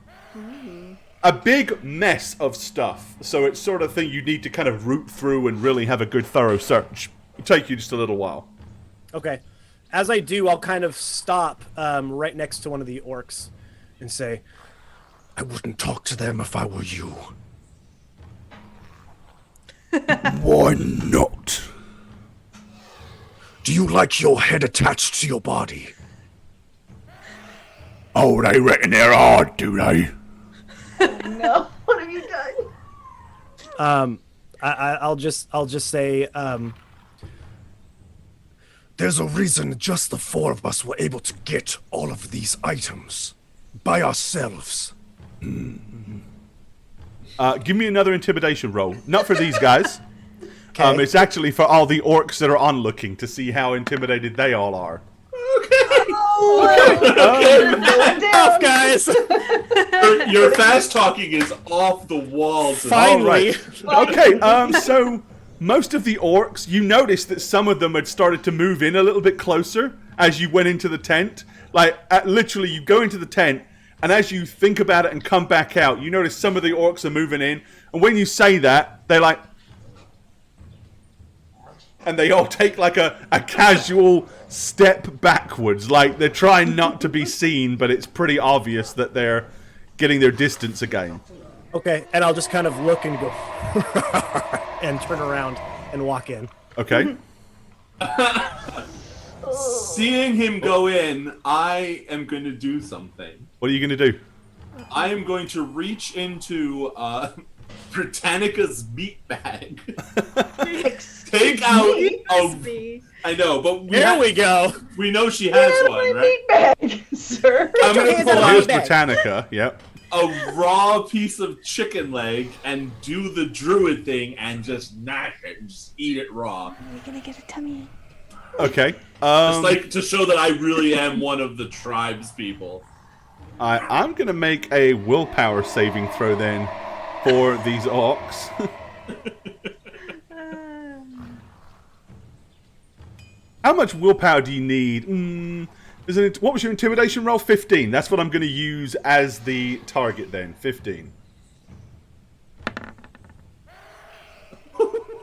A: big mess of stuff. So it's sort of thing you need to kind of root through and really have a good thorough search. It'll take you just a little while.
C: Okay. As I do, I'll kind of stop right next to one of the orcs and say,
H: I wouldn't talk to them if I were you.
G: Why not?
H: Do you like your head attached to your body?
G: Oh, they reckon they're hard, do they?
D: No, what have you done?
C: I'll just say,
H: There's a reason just the 4 of us were able to get all of these items by ourselves.
A: Give me another intimidation roll. Not for these guys. It's actually for all the orcs that are onlooking to see how intimidated they all are.
B: Okay.
C: Off, guys.
B: Your fast talking is off the walls.
C: Finally.
A: Okay, so most of the orcs, you noticed that some of them had started to move in a little bit closer as you went into the tent. Like, literally, you go into the tent, and as you think about it and come back out, you notice some of the orcs are moving in. And when you say that, they're like... And they all take like a casual step backwards. Like, they're trying not to be seen, but it's pretty obvious that they're getting their distance again.
C: Okay, and I'll just kind of look and go... and turn around and walk in.
A: Okay.
B: Seeing him go in, I am going to do something.
A: What are you going to do?
B: I am going to reach into Britannica's meat bag. Take out I know, but
C: we go.
B: We know she has one, right?
D: Meat bag, sir.
B: I'm going to pull
A: Here's
B: out
A: Britannica, yep.
B: a raw piece of chicken leg and do the druid thing and just mash it and just eat it raw.
F: We're gonna get a tummy.
A: Okay.
B: Just like to show that I really am one of the tribe's people.
A: I'm going to make a willpower saving throw then for these orcs. How much willpower do you need? What was your intimidation roll? 15. That's what I'm going to use as the target then. 15.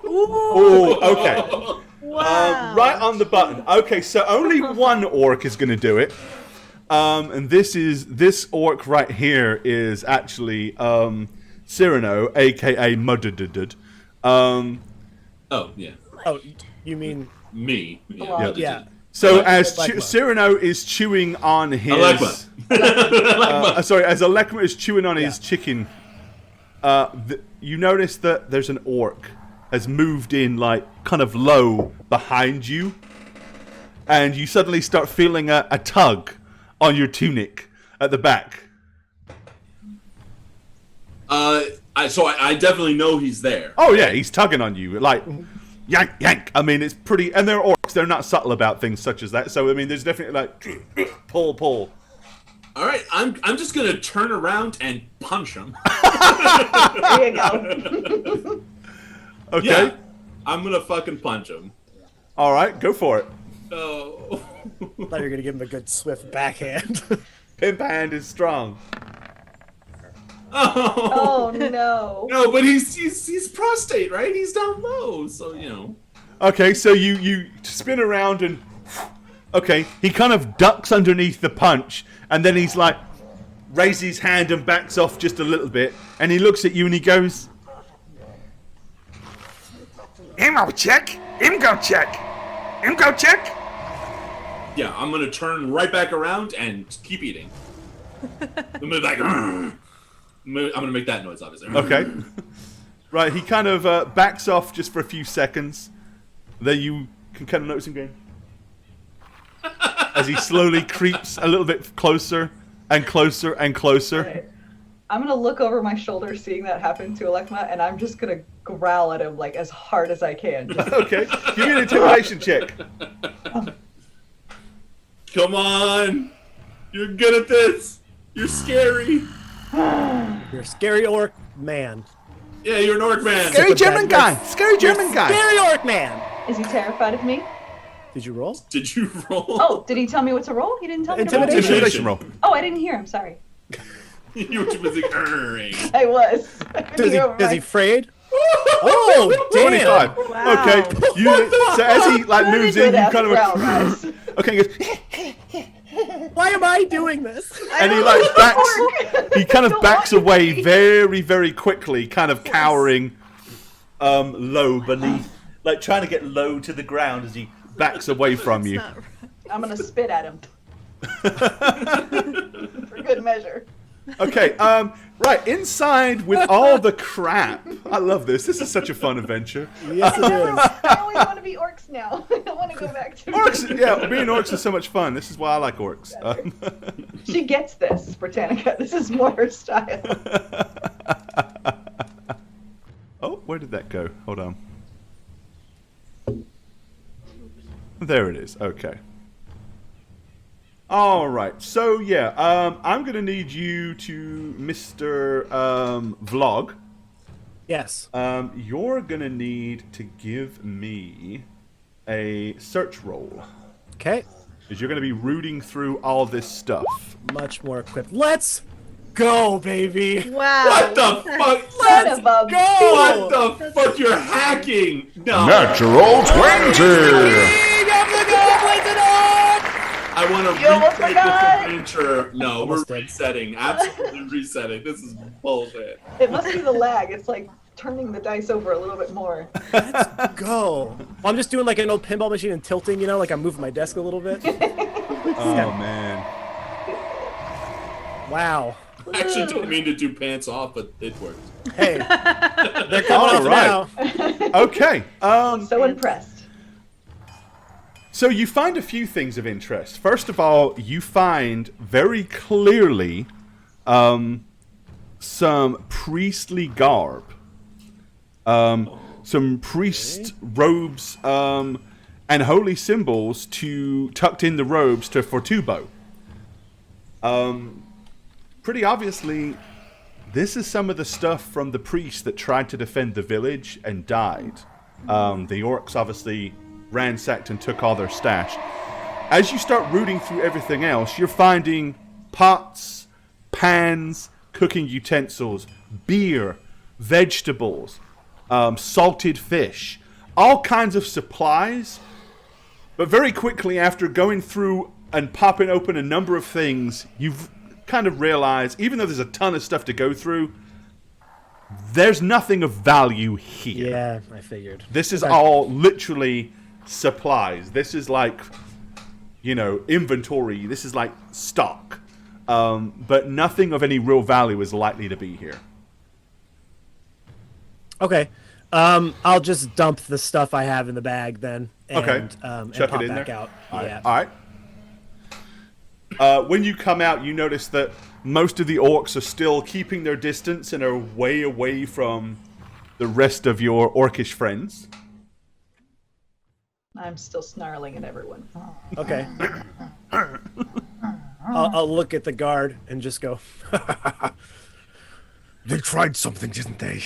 A: Oh, okay.
E: Wow.
A: Right on the button. Okay, so only one orc is going to do it. And this orc right here is actually Cyrano, aka Muddadud.
B: Oh, yeah.
C: Oh, you mean...
B: Me. Yeah.
C: Yeah.
A: So as Cyrano is chewing on his... sorry, as Alekma is chewing on his chicken, you notice that there's an orc has moved in, like, kind of low behind you. And you suddenly start feeling a tug on your tunic at the back.
B: So I definitely know he's there.
A: Oh, yeah, he's tugging on you, like... Yank, yank. I mean, it's pretty... And they're orcs. They're not subtle about things such as that. So, I mean, there's definitely, like... Pull, pull.
B: All right, I'm just going to turn around and punch him.
D: There you go.
A: Okay.
B: Yeah, I'm going to fucking punch him.
A: All right, go for it.
B: Oh.
C: I thought you were going to give him a good swift backhand.
A: Pimp hand is strong.
D: Oh no.
B: No, but he's prostate, right? He's down low, so you know.
A: Okay, so you spin around and okay, he kind of ducks underneath the punch, and then he's like raises his hand and backs off just a little bit, and he looks at you and he goes,
G: Him check. Him go check. Him go check.
B: Yeah, I'm gonna turn right back around and keep eating. I'm gonna like. I'm gonna make that noise, obviously.
A: okay. Right, he kind of backs off just for a few seconds. Then you can kind of notice him going as he slowly creeps a little bit closer and closer and closer.
D: Right. I'm gonna look over my shoulder, seeing that happen to Alekma, and I'm just gonna growl at him like as hard as I can.
A: Okay, give me an intimidation check.
B: Come on, you're good at this. You're scary.
C: You're a scary orc man.
B: Yeah, you're an orc man.
G: Scary German guy. Scary German guy.
C: Scary orc man.
D: Is he terrified of me?
C: Did you roll?
B: Did you roll?
D: Oh, did he tell me what to roll? He didn't tell me to roll?
A: Intimidation roll.
D: Oh, I didn't hear him, sorry.
B: You were too busy erring.
D: I was.
C: Is he afraid? Oh, damn.
A: 25. Okay. So as he like moves in, you kind
D: guys.
A: of okay. He goes,
C: Why am I doing this?
A: and he like backs. He kind of backs away very, very quickly, kind of cowering low beneath, like trying to get low to the ground as he backs away from you.
D: I'm gonna spit at him. For good measure.
A: Okay, right, inside with all the crap. I love this. This is such a fun adventure.
C: Yes, it is.
D: I always want to be orcs now. I don't want to go back to
A: Orcs, yeah, being orcs is so much fun. This is why I like orcs.
D: She gets this, Britannica. This is more her style.
A: Oh, where did that go? Hold on. There it is. Okay. All right. So yeah, I'm gonna need you to, Mr. Vlog.
C: Yes.
A: You're gonna need to give me a search roll.
C: Okay.
A: Because you're gonna be rooting through all this stuff.
C: Much more equipped. Let's go, baby.
E: Wow.
B: What the fuck?
D: Let's go.
B: What the fuck? You're hacking. No.
I: Natural 20!
B: I want to
D: almost
B: retake
D: forgot.
B: this adventure. No,
C: Almost
B: we're
C: did.
B: resetting. Absolutely resetting. This is bullshit.
D: It must be the lag. It's like turning the dice over a little bit more.
C: Go. Well, I'm just doing like an old pinball machine and tilting, you know, like I'm moving my desk a little bit.
A: Oh man.
C: Wow.
B: I actually didn't mean to do pants off, but it worked.
C: Hey, they're coming
A: All
C: off
A: right.
C: now.
A: Okay.
D: So impressed.
A: So you find a few things of interest. First of all, you find very clearly some priestly garb. Some priest robes and holy symbols tucked in the robes for Tubo. Pretty obviously, this is some of the stuff from the priest that tried to defend the village and died. The orcs obviously ransacked and took all their stash. As you start rooting through everything else, you're finding pots, pans, cooking utensils, beer, vegetables, salted fish, all kinds of supplies. But very quickly after going through and popping open a number of things, you've kind of realized, even though there's a ton of stuff to go through, there's nothing of value here.
C: Yeah, I figured.
A: This is all literally supplies. This is like, inventory. This is like stock. But nothing of any real value is likely to be here.
C: Okay. I'll just dump the stuff I have in the bag then. And,
A: Okay.
C: And
A: Chuck
C: pop
A: it in
C: back
A: there.
C: out.
A: All right.
C: Yeah.
A: All right. When you come out, you notice that most of the orcs are still keeping their distance and are way away from the rest of your orcish friends.
D: I'm still snarling at everyone.
C: Okay. I'll look at the guard and just go,
H: They tried something, didn't they?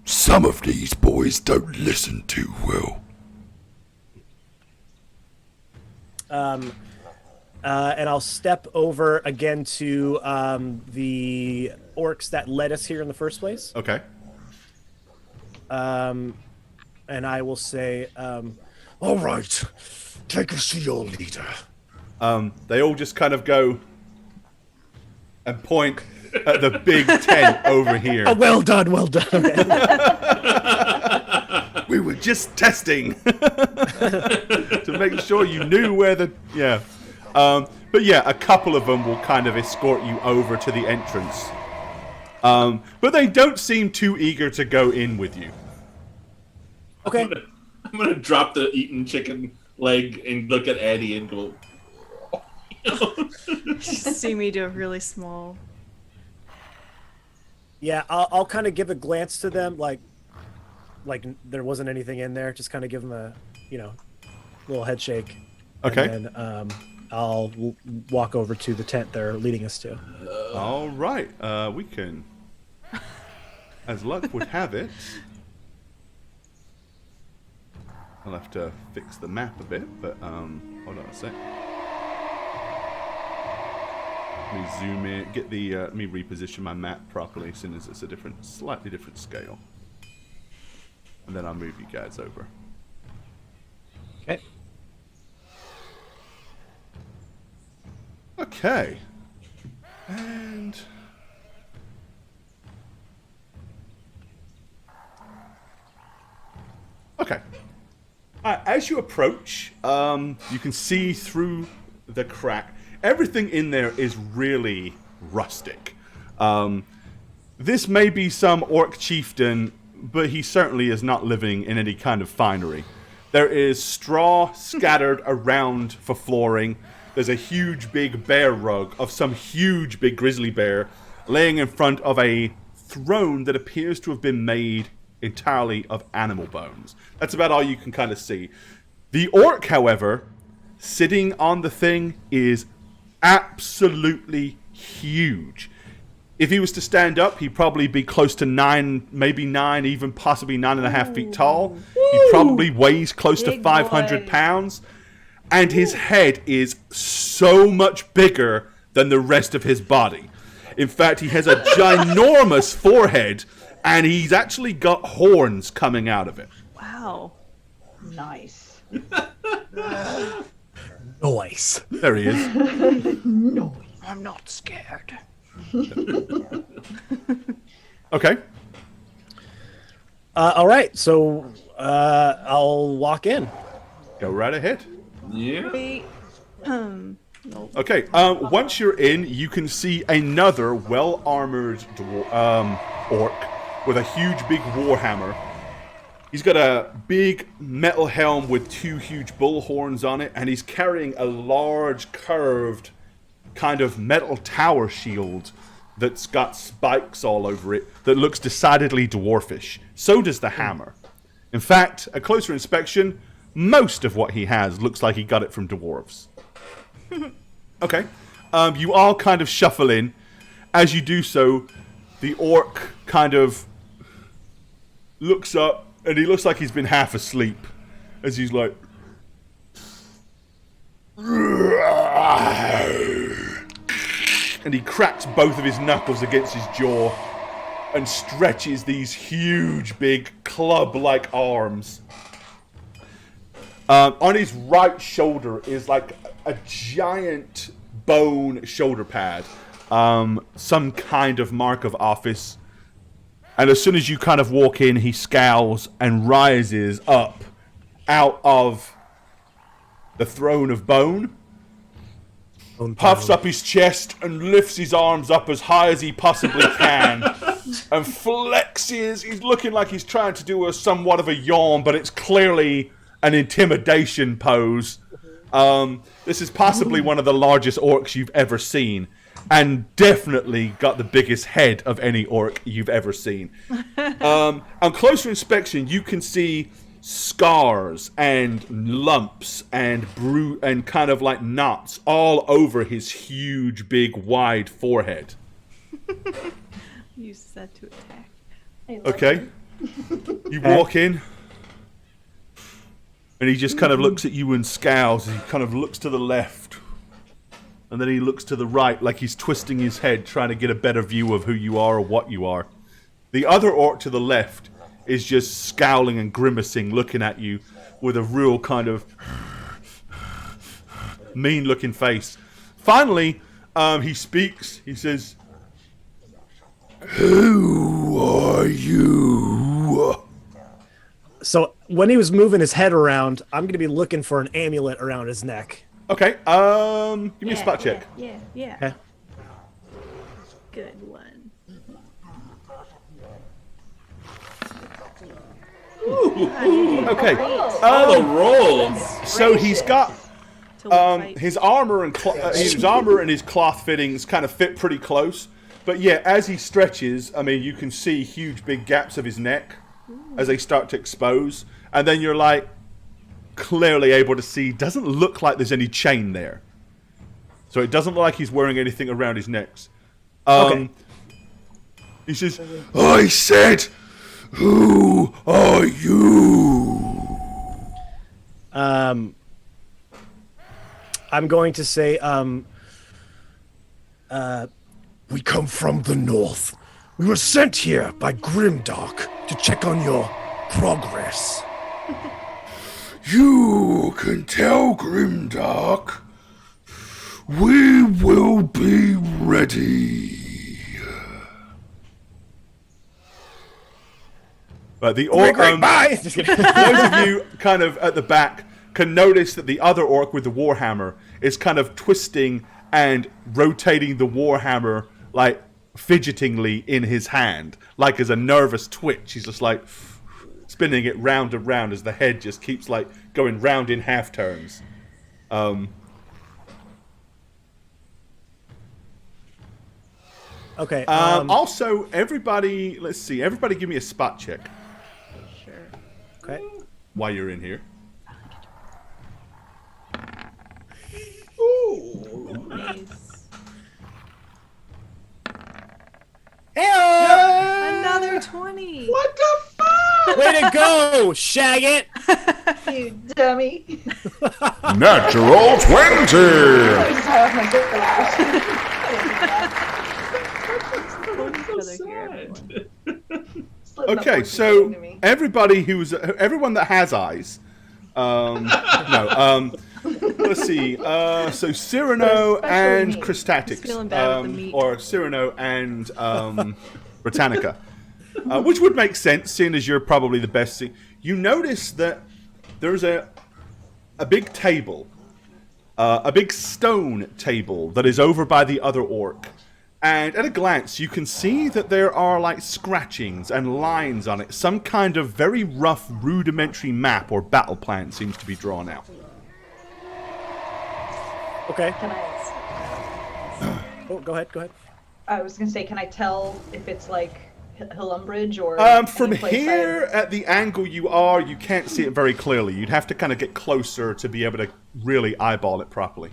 I: Some of these boys don't listen too well.
C: and I'll step over again to the orcs that led us here in the first place.
A: Okay.
C: And I will say,
H: All right, take us to your leader.
A: They all just kind of go and point at the big tent over here.
C: oh, well done, well done.
A: We were just testing to make sure you knew where the... Yeah. But yeah, a couple of them will kind of escort you over to the entrance. But they don't seem too eager to go in with you.
C: Okay.
B: I'm gonna drop the eaten chicken leg and look at Eddie and go...
E: See me do a really small...
C: Yeah, I'll kind of give a glance to them, like there wasn't anything in there. Just kind of give them a, little head shake.
A: Okay.
C: And then I'll walk over to the tent they're leading us to.
A: All right. We can, as luck would have it, I'll have to fix the map a bit, but hold on a sec. Let me zoom in, get the, let me reposition my map properly, since it's a slightly different scale. And then I'll move you guys over.
C: Okay.
A: Okay. And... Okay. As you approach, you can see through the crack. Everything in there is really rustic. This may be some orc chieftain, but he certainly is not living in any kind of finery. There is straw scattered around for flooring. There's a huge big bear rug of some huge big grizzly bear laying in front of a throne that appears to have been made entirely of animal bones. That's about all you can kind of see. The orc, however, sitting on the thing is absolutely huge. If he was to stand up, he'd probably be close to 9, maybe 9, even possibly 9.5 feet tall. He probably weighs close to 500 pounds. And his head is so much bigger than the rest of his body. In fact, he has a ginormous forehead, and he's actually got horns coming out of it.
E: Wow.
D: Nice.
C: Noise.
A: There he is.
D: Noise.
G: I'm not scared.
A: Okay.
C: All right, so I'll walk in.
A: Go right ahead.
B: Yeah.
E: Wait. Nope.
A: Okay, once you're in, you can see another well-armored orc with a huge big warhammer. He's got a big metal helm with 2 huge bull horns on it, and he's carrying a large, curved, kind of metal tower shield that's got spikes all over it that looks decidedly dwarfish. So does the hammer. In fact, a closer inspection, most of what he has looks like he got it from dwarves. Okay. You all kind of shuffle in. As you do so, the orc kind of looks up, and he looks like he's been half asleep. As he's like... And he cracks both of his knuckles against his jaw and stretches these huge, big, club-like arms. On his right shoulder is like a giant bone shoulder pad. Some kind of mark of office. And as soon as you kind of walk in, he scowls and rises up out of the throne of bone. Puffs up his chest and lifts his arms up as high as he possibly can. And flexes. He's looking like he's trying to do a somewhat of a yawn, but it's clearly an intimidation pose. This is possibly one of the largest orcs you've ever seen. And definitely got the biggest head of any orc you've ever seen. On closer inspection, you can see scars and lumps and kind of like knots all over his huge, big, wide forehead.
E: Use that to attack.
A: Okay. You walk in, and he just kind of looks at you and scowls. He kind of looks to the left, and then he looks to the right like he's twisting his head, trying to get a better view of who you are or what you are. The other orc to the left is just scowling and grimacing, looking at you with a real kind of mean-looking face. Finally, he speaks. He says,
H: Who are you?
C: So when he was moving his head around, I'm going to be looking for an amulet around his neck.
A: Okay, give me a spot check.
E: Yeah.
C: Okay.
E: Good one.
A: Okay.
B: Oh, roll.
A: So he's got his armor and his cloth fittings kind of fit pretty close. But yeah, as he stretches, I mean, you can see huge big gaps of his neck as they start to expose, and then you're like clearly able to see. Doesn't look like there's any chain there, so it doesn't look like he's wearing anything around his neck.
C: Okay.
A: He says,
H: I said, who are you?
C: I'm going to say,
H: We come from the north. We were sent here by Grimdark to check on your progress. You can tell Grimdark we will be ready.
A: but the orc,
C: bye! Just kidding.
A: those of you kind of at the back can notice that the other orc with the warhammer is kind of twisting and rotating the warhammer like fidgetingly in his hand, like as a nervous twitch. He's just like spinning it round and round as the head just keeps like going round in half turns.
C: Okay.
A: Also, everybody, let's see. Everybody, give me a spot check
E: Sure.
C: Okay.
A: while you're in here.
E: Nice.
C: Hey!
E: Another 20.
B: What the fuck?
C: Way to go, Shagget!
D: You dummy.
I: Natural 20!
D: I just tie off my
E: Hold each other here, everyone.
A: Okay, so everyone that has eyes. Let's see. So Cyrano and
D: me.
A: Chrystatics,
E: feeling bad with the meat.
A: or Cyrano and Britannica, which would make sense, seeing as you're probably the best. You notice that there's a big table, a big stone table that is over by the other orc. And at a glance, you can see that there are like scratchings and lines on it. Some kind of very rough, rudimentary map or battle plan seems to be drawn out.
C: Okay.
D: Can I?
C: Oh, go ahead.
D: I was gonna say, can I tell if it's like Hillumbridge or?
A: From
D: any place
A: here, at the angle you are, you can't see it very clearly. You'd have to kind of get closer to be able to really eyeball it properly.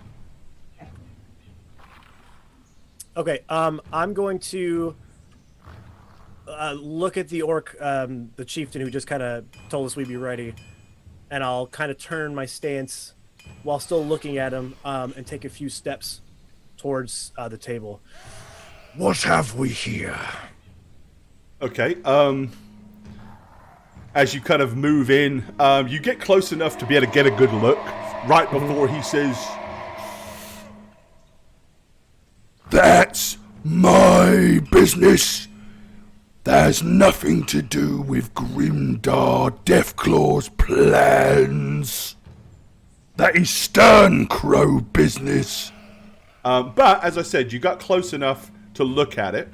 C: Okay, I'm going to look at the orc, the chieftain who just kind of told us we'd be ready, and I'll kind of turn my stance while still looking at him and take a few steps towards the table.
H: What have we here?
A: Okay, as you kind of move in, you get close enough to be able to get a good look right before he says,
G: That's my business. There's nothing to do with Grimdar Deathclaw's plans. That is Stern Crow business.
A: but as I said, you got close enough to look at it.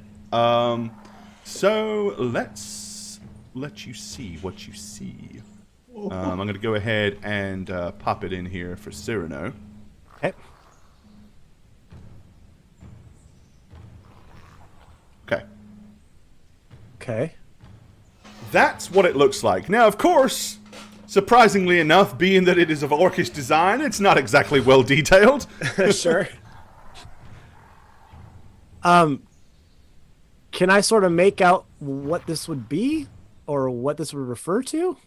A: So let's let you see what you see. I'm going to go ahead and pop it in here for Cyrano.
C: Okay. Okay.
A: That's what it looks like. Now, of course, surprisingly enough, being that it is of orcish design, it's not exactly well detailed.
C: Sure. Can I sort of make out what this would be, or what this would refer to?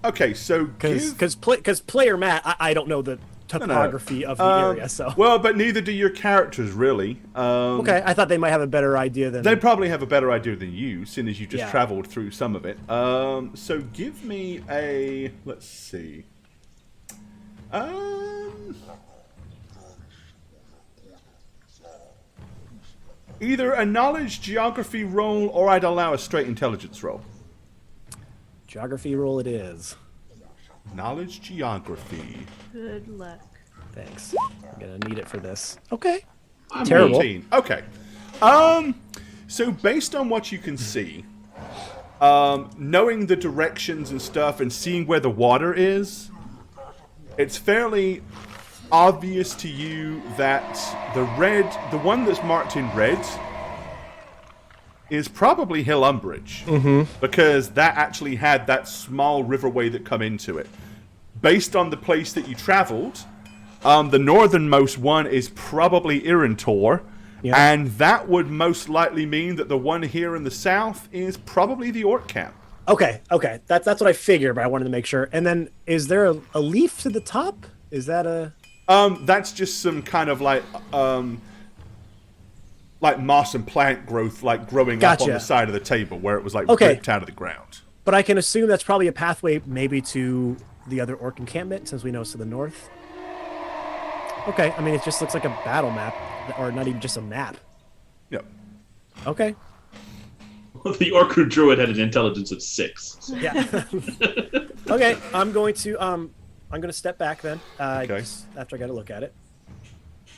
A: Okay, so
C: because player Matt, I don't know the topography of the area, so.
A: Well, but neither do your characters, really.
C: Okay, I thought they might have a better idea than.
A: They probably have a better idea than you, seeing as you just traveled through some of it. So give me a. Let's see. Either a knowledge geography roll, or I'd allow a straight intelligence roll.
C: Geography roll it is.
A: Knowledge geography.
E: Good luck.
C: Thanks. I'm gonna need it for this. Okay.
A: I'm
C: Terrible.
A: 18. Okay. So based on what you can see, knowing the directions and stuff and seeing where the water is, it's fairly obvious to you that the one that's marked in red, is probably Hillumbridge, because that actually had that small riverway that come into it. Based on the place that you traveled, the northernmost one is probably Irantor, and that would most likely mean that the one here in the south is probably the Orc camp.
C: Okay, that's what I figured, but I wanted to make sure. And then, is there a leaf to the top? Is that a?
A: That's just some kind of like moss and plant growth, like growing up on the side of the table where it was like ripped out of the ground.
C: But I can assume that's probably a pathway maybe to the other orc encampment, since we know it's to the north. Okay, I mean, it just looks like a battle map, or not even just a map.
A: Yep.
C: Okay.
B: The orc who drew it had an intelligence of 6. So.
C: Yeah. Okay, I'm going to step back then. Just after I got to look at it.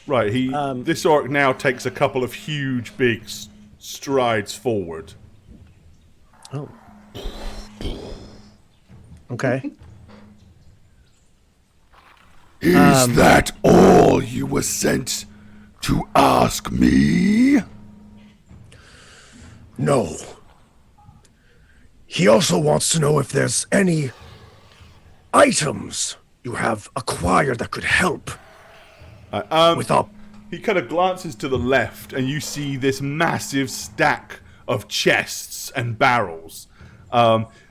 A: Right, this orc now takes a couple of huge, big strides forward.
C: Oh. Okay.
G: Is that all you were sent to ask me?
H: No. He also wants to know if there's any items you have acquired that could help with our...
A: He kind of glances to the left, and you see this massive stack of chests and barrels.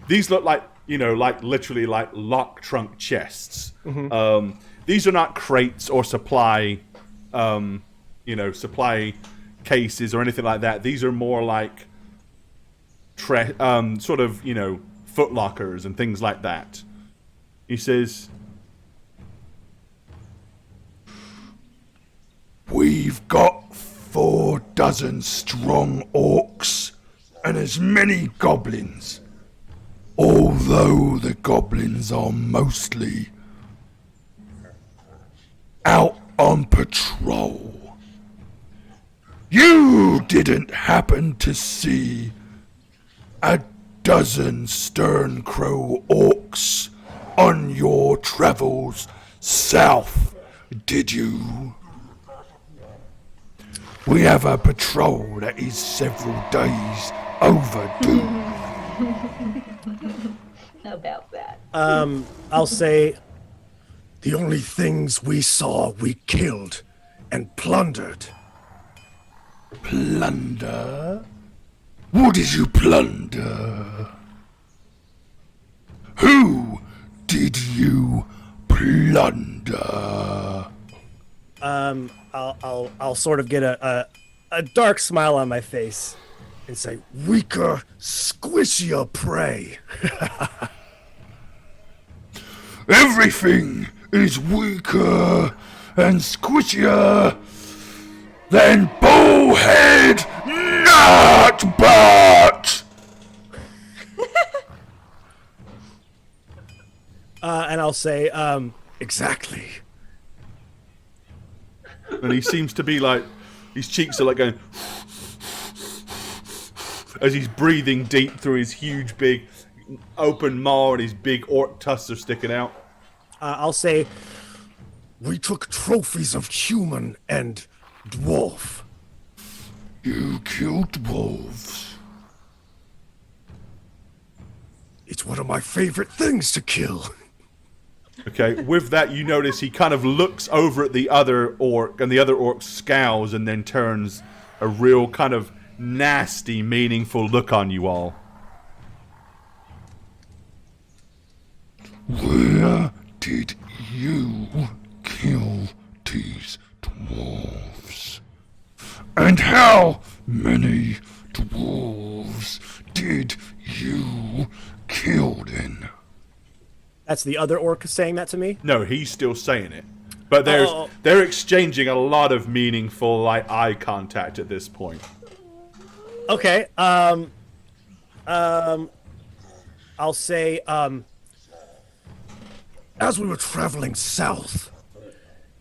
A: These look like, literally like lock trunk chests. Mm-hmm. These are not crates or supply cases or anything like that. These are more like foot lockers and things like that. He says,
G: "We've got 4 dozen strong orcs and as many goblins, although the goblins are mostly out on patrol. You didn't happen to see a dozen stern crow orcs on your travels south, did you? We have a patrol that is several days overdue."
D: How about that?
C: I'll say,
H: The only things we saw, we killed and plundered.
G: Plunder? What did you plunder? Who did you plunder?
C: I'll sort of get a dark smile on my face and say,
H: Weaker, squishier prey.
G: Everything is weaker and squishier than Bullhead Nutbutt!
C: and I'll say,
H: Exactly.
A: and he seems to be like, his cheeks are like going, as he's breathing deep through his huge, big, open maw, and his big orc tusks are sticking out.
C: I'll say,
H: We took trophies of human and dwarf.
G: You killed dwarves.
H: It's one of my favorite things to kill.
A: Okay, with that, you notice he kind of looks over at the other orc, and the other orc scowls and then turns a real kind of nasty, meaningful look on you all.
G: Where did you kill these dwarves? And how many dwarves did you kill then?
C: that's the other orc saying that to me?
A: No, he's still saying it. But they're exchanging a lot of meaningful eye contact at this point.
C: Okay, I'll say,
H: As we were traveling south,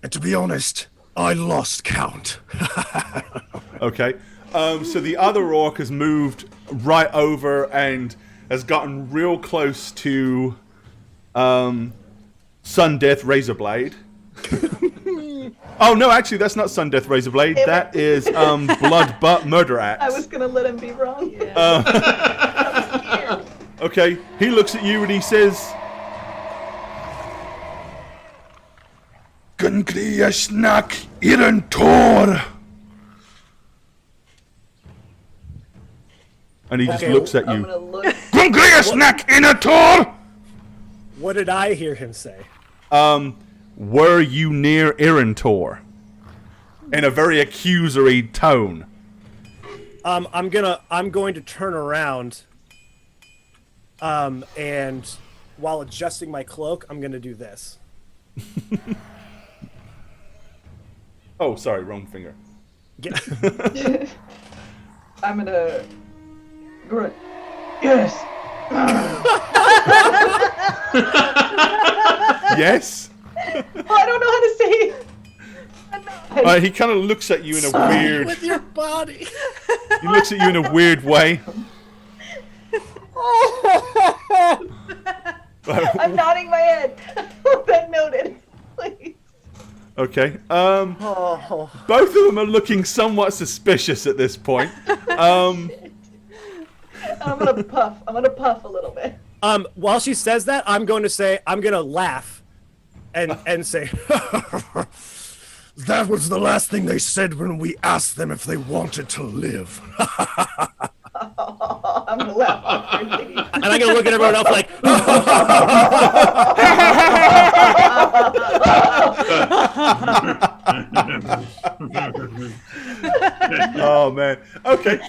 H: and to be honest, I lost count.
A: Okay, so the other orc has moved right over and has gotten real close to Sundeath Razorblade. Oh no, actually that's not Sundeath Razorblade. That is Bloodbutt Murder Axe.
D: I was gonna let him be wrong.
A: Okay, he looks at you and he says,
G: Gunglia snack iren tor.
A: and he just looks at you.
G: Gunglia snack in a tor.
C: what did I hear him say?
A: Were you near Irentor? In a very accusory tone.
C: I'm going to turn around, and while adjusting my cloak, I'm gonna do this.
A: Oh, sorry, wrong finger.
D: I'm gonna. Right. Yes.
A: Yes?
D: Oh, I don't know how to say it.
A: He kind of looks at you in a weird...
C: With your body.
A: He looks at you in a weird way.
D: I'm nodding my head. That noted. Please.
A: Okay. Both of them are looking somewhat suspicious at this point.
D: I'm gonna puff. I'm gonna puff a little bit.
C: While she says that, I'm going to laugh,
H: and say, that was the last thing they said when we asked them if they wanted to live.
D: I'm gonna laugh awkwardly.
C: And I'm gonna look at everyone else like,
A: Oh man. Okay.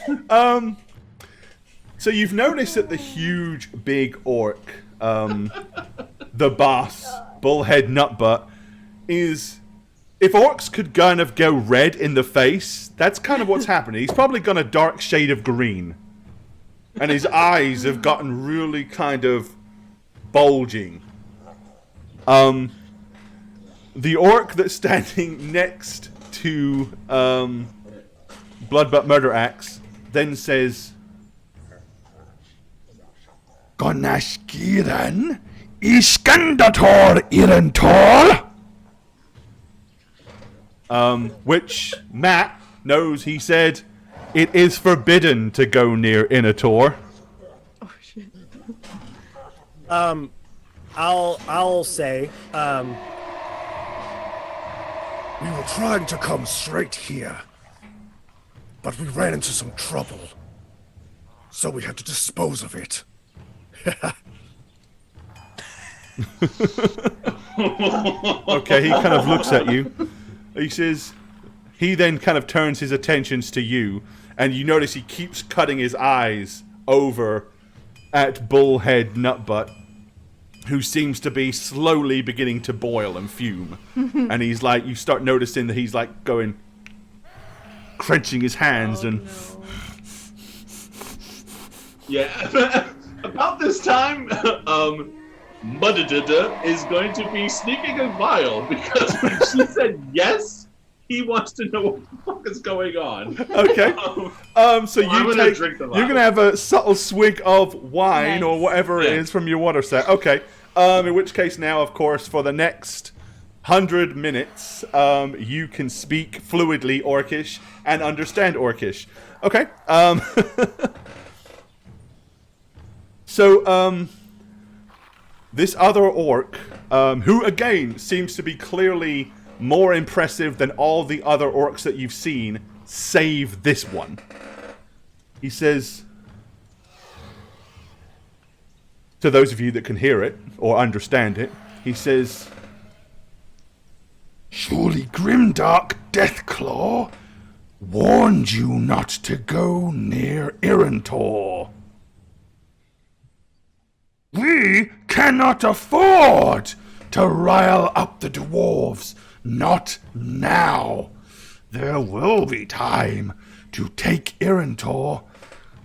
A: So you've noticed that the huge big orc, the boss, Bullhead Nutbutt, is. If orcs could kind of go red in the face, that's kind of what's happening. He's probably gone a dark shade of green. And his eyes have gotten really kind of bulging. The orc that's standing next to Bloodbutt Murder Axe then says,
G: Gonaskiran Iskandator Irentol.
A: Which Matt knows he said it is forbidden to go near Inator.
E: Oh shit.
C: I'll say,
H: We were trying to come straight here, but we ran into some trouble, so we had to dispose of it.
A: Okay, he kind of looks at you. He says, he then kind of turns his attentions to you, and you notice he keeps cutting his eyes over at Bullhead Nutbutt, who seems to be slowly beginning to boil and fume. And he's like, you start noticing that he's like going, clenching his hands and...
E: No.
B: Yeah, about this time, Mudadada is going to be sneaking a vial because when she said yes, he wants to know what the fuck is going on.
A: Okay. So
B: I'm gonna drink the vial.
A: you're gonna have a subtle swig of wine
E: Nice.
A: or whatever it
B: Yeah.
A: is from your water set. Okay. In which case now, of course, for the next 100 minutes, you can speak fluidly Orcish and understand Orcish. Okay. So, this other orc, who again seems to be clearly more impressive than all the other orcs that you've seen, save this one. He says, to those of you that can hear it or understand it, he says,
G: Surely Grimdark Deathclaw warned you not to go near Irentor. We cannot afford to rile up the dwarves. Not now. There will be time to take Irentor,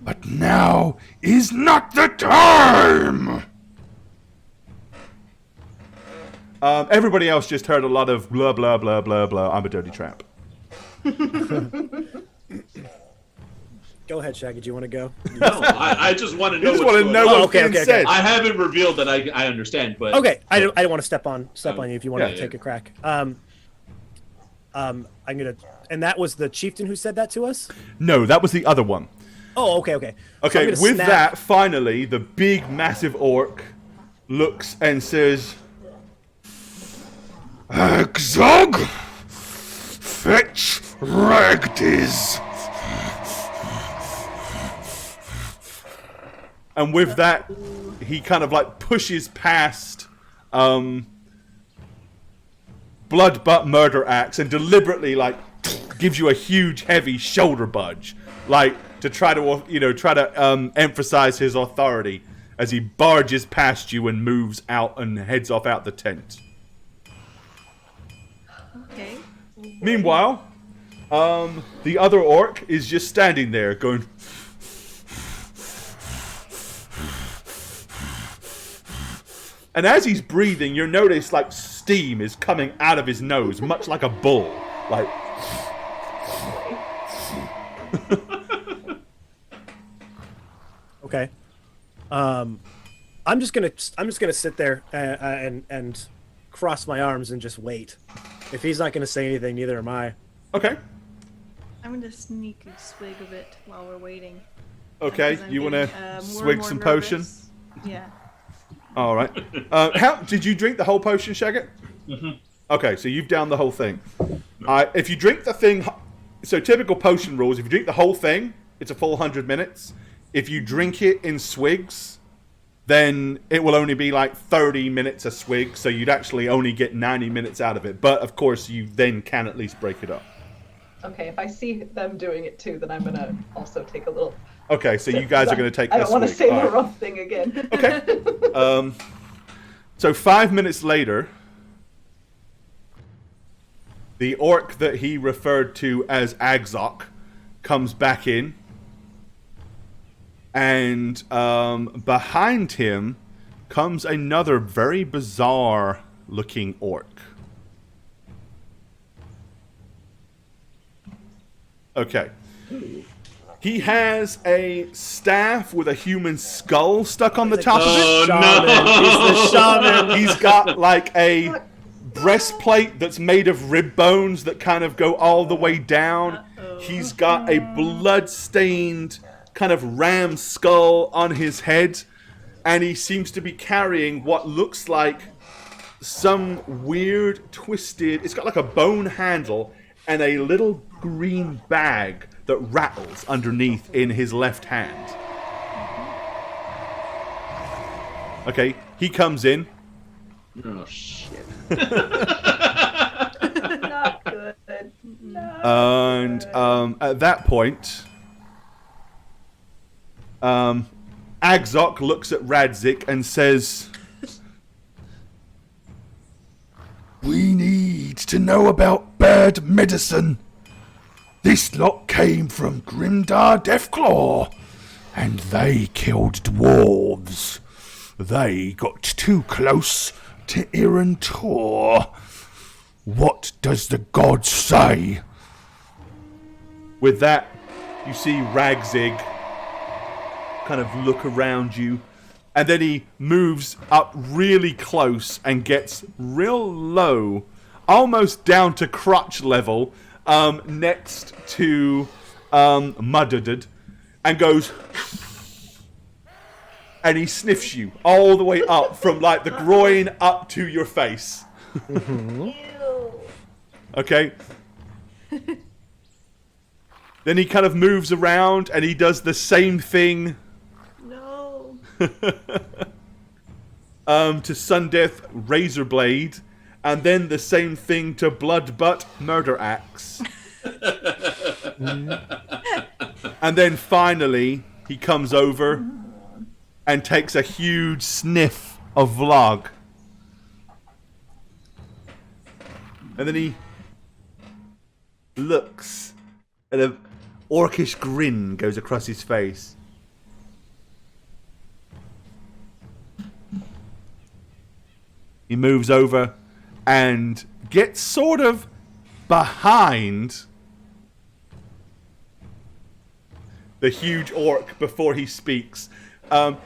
G: but now is not the time!
A: everybody else just heard a lot of blah, blah, blah, blah, blah, I'm a dirty tramp.
C: go ahead, Shaggy. Do you want to go?
B: No, I just want to know
A: You just
B: what's
A: want to
B: going
A: know
B: on.
A: what's being
C: okay.
A: said.
B: I haven't revealed that I understand, but...
C: Okay, I don't want to step on you if you want
A: yeah,
C: to take a crack. I'm gonna, and that was the chieftain who said that to us.
A: No, that was the other one.
C: Oh, okay. So I'm
A: Okay,
C: gonna
A: with
C: snap-
A: that, finally, the big, massive orc looks and says,
G: Exog! Fetch Ragdiz!
A: and with that, he kind of like pushes past Bloodbutt Murder Axe and deliberately like gives you a huge, heavy shoulder budge, like to try to emphasize his authority as he barges past you and moves out and heads off out the tent.
E: Okay.
A: Meanwhile, the other orc is just standing there going. And as he's breathing, you notice like steam is coming out of his nose, much like a bull. Like.
C: Okay. I'm just gonna sit there and cross my arms and just wait. If he's not gonna say anything, neither am I.
A: Okay.
E: I'm gonna sneak a swig of it while we're waiting.
A: Okay.
E: 'Cause I'm
A: You want to
E: getting, more and
A: swig
E: more
A: some
E: nervous.
A: potion?
E: Yeah.
A: All right. How did you drink the whole potion, Shagget?
B: Mm-hmm.
A: Okay, so you've downed the whole thing. If you drink the thing... So typical potion rules, if you drink the whole thing, it's a full 100 minutes. If you drink it in swigs, then it will only be like 30 minutes a swig, so you'd actually only get 90 minutes out of it. But, of course, you then can at least break it up.
D: Okay, if I see them doing it too, then I'm going to also take a little...
A: Okay, so you guys are going to take
D: I don't want to say the wrong thing again.
A: Okay. So 5 minutes later, the orc that he referred to as Agzok comes back in. And behind him comes another very bizarre looking orc. Okay. He has a staff with a human skull stuck on the top of it.
C: He's the shaman.
A: He's got like a breastplate that's made of rib bones that kind of go all the way down. He's got a blood-stained kind of ram skull on his head, and he seems to be carrying what looks like some weird twisted... It's got like a bone handle and a little green bag that rattles underneath in his left hand. Okay, he comes in.
B: Oh, shit.
D: Not good.
A: And at that point, Agzok looks at Radzik and says,
G: We need to know about bad medicine. This lot came from Grimdar Deathclaw, and they killed dwarves. They got too close to Irantor. What does the god say?
A: With that, you see Ragzig kind of look around you, and then he moves up really close and gets real low, almost down to crotch level, next to Muddaded, and goes, and he sniffs you all the way up from like the groin up to your face. Okay. Then he kind of moves around and he does the same thing.
E: No.
A: To Sundeath Razorblade, and then the same thing to Bloodbutt Murder Axe. And then finally, he comes over and takes a huge sniff of Vlog. And then he looks, and an orcish grin goes across his face. He moves over and gets sort of behind the huge orc before he speaks.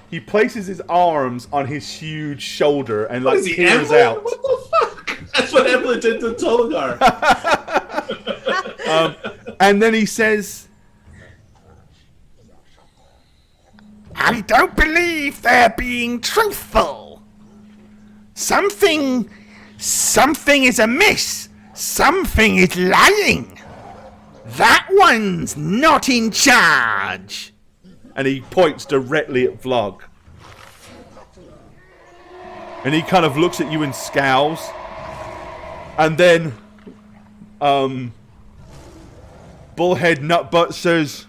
A: He places his arms on his huge shoulder and like peers out.
B: What the fuck? That's what Evelyn did to Tolgar.
A: And then he says,
G: I don't believe they're being truthful. Something is amiss. Something is lying. That one's not in charge.
A: And he points directly at Vlog. And he kind of looks at you and scowls. And then, Bullhead Nutbutt says,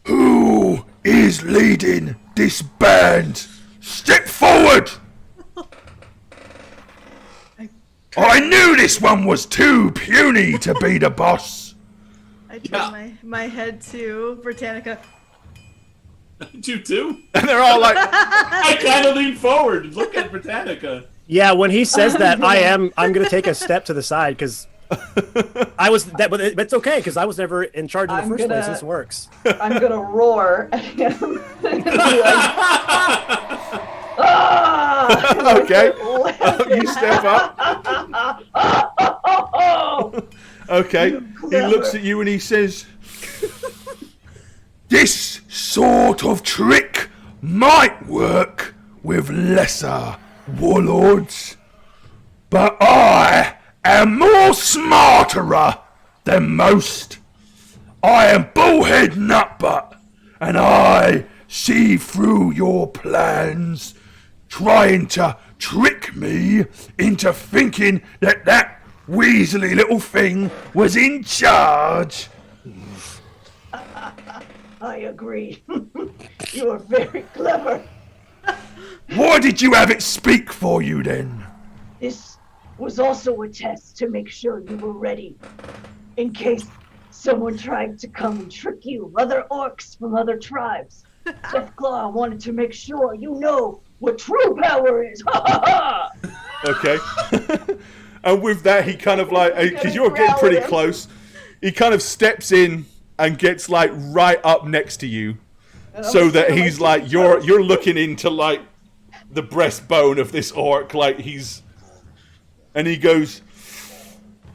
G: Who is leading this band? Step forward! I knew this one was too puny to be the boss.
E: I turn my head to Britannica.
B: You too?
A: And they're all like...
B: I kind of lean forward and look at Britannica.
C: Yeah, when he says that, I'm going to take a step to the side because but it's okay because I was never in charge in the first place. This works.
D: I'm gonna roar at him.
A: Okay. You step up. Okay. He looks at you and he says,
G: This sort of trick might work with lesser warlords. but I am more smarterer than most. I am Bullhead Nutbutt, and I see through your plans, trying to trick me into thinking that weaselly little thing was in charge.
D: I agree. You are very clever.
G: Why did you have it speak for you then?
D: This was also a test to make sure you were ready. In case someone tried to come and trick you, other orcs from other tribes. Deathclaw wanted to make sure you know what true power is.
A: Okay. And with that, he kind of like, because you're getting pretty close, he kind of steps in and gets like right up next to you, so that he's like, you're looking into like the breastbone of this orc, like he's, and he goes,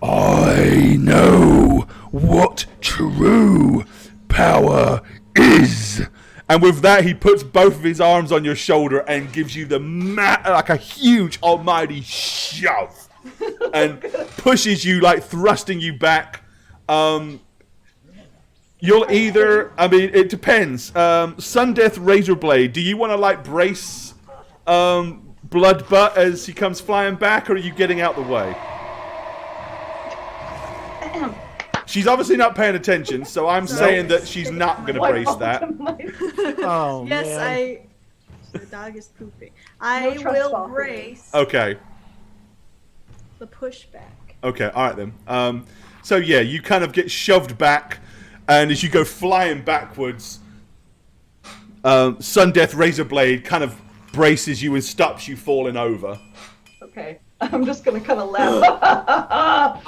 G: I know what true power is.
A: and with that, he puts both of his arms on your shoulder and gives you the like a huge almighty shove, and pushes you, like thrusting you back. You'll either, I mean, it depends. Sundeath Razorblade, do you want to like brace Bloodbutt as he comes flying back, or are you getting out the way? She's obviously not paying attention, so I'm saying that she's not going to brace that.
C: Oh,
E: Yes,
C: man.
E: the dog is pooping. I will brace
A: Okay.
E: the pushback.
A: Okay, alright then. So yeah, you kind of get shoved back, and as you go flying backwards, Sundeath Razorblade kind of braces you and stops you falling over.
D: Okay, I'm just gonna kind of laugh.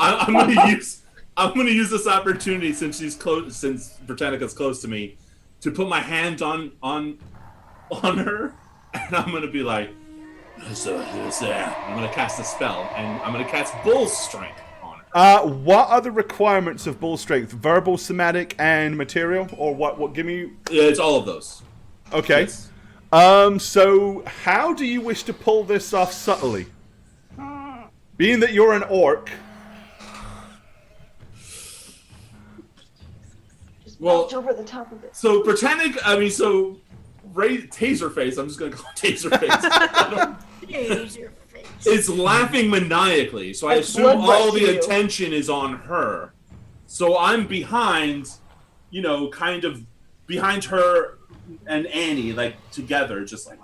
B: I'm gonna use this opportunity since Britannica's close to me, to put my hand on her, and I'm gonna be like, so I'm gonna cast a spell, and I'm gonna cast Bull Strength on her.
A: What are the requirements of Bull Strength? Verbal, somatic, and material, or what? What? Give me.
B: Yeah, it's all of those.
A: Okay.
B: Yes.
A: So how do you wish to pull this off subtly? Being that you're an orc.
B: Well,
D: over the top of it.
B: So Britannica, Taserface, I'm just gonna call it Taserface.
E: Taserface.
B: Is laughing maniacally, so I assume all the attention is on her. So I'm behind, kind of behind her and Annie, like together, just like,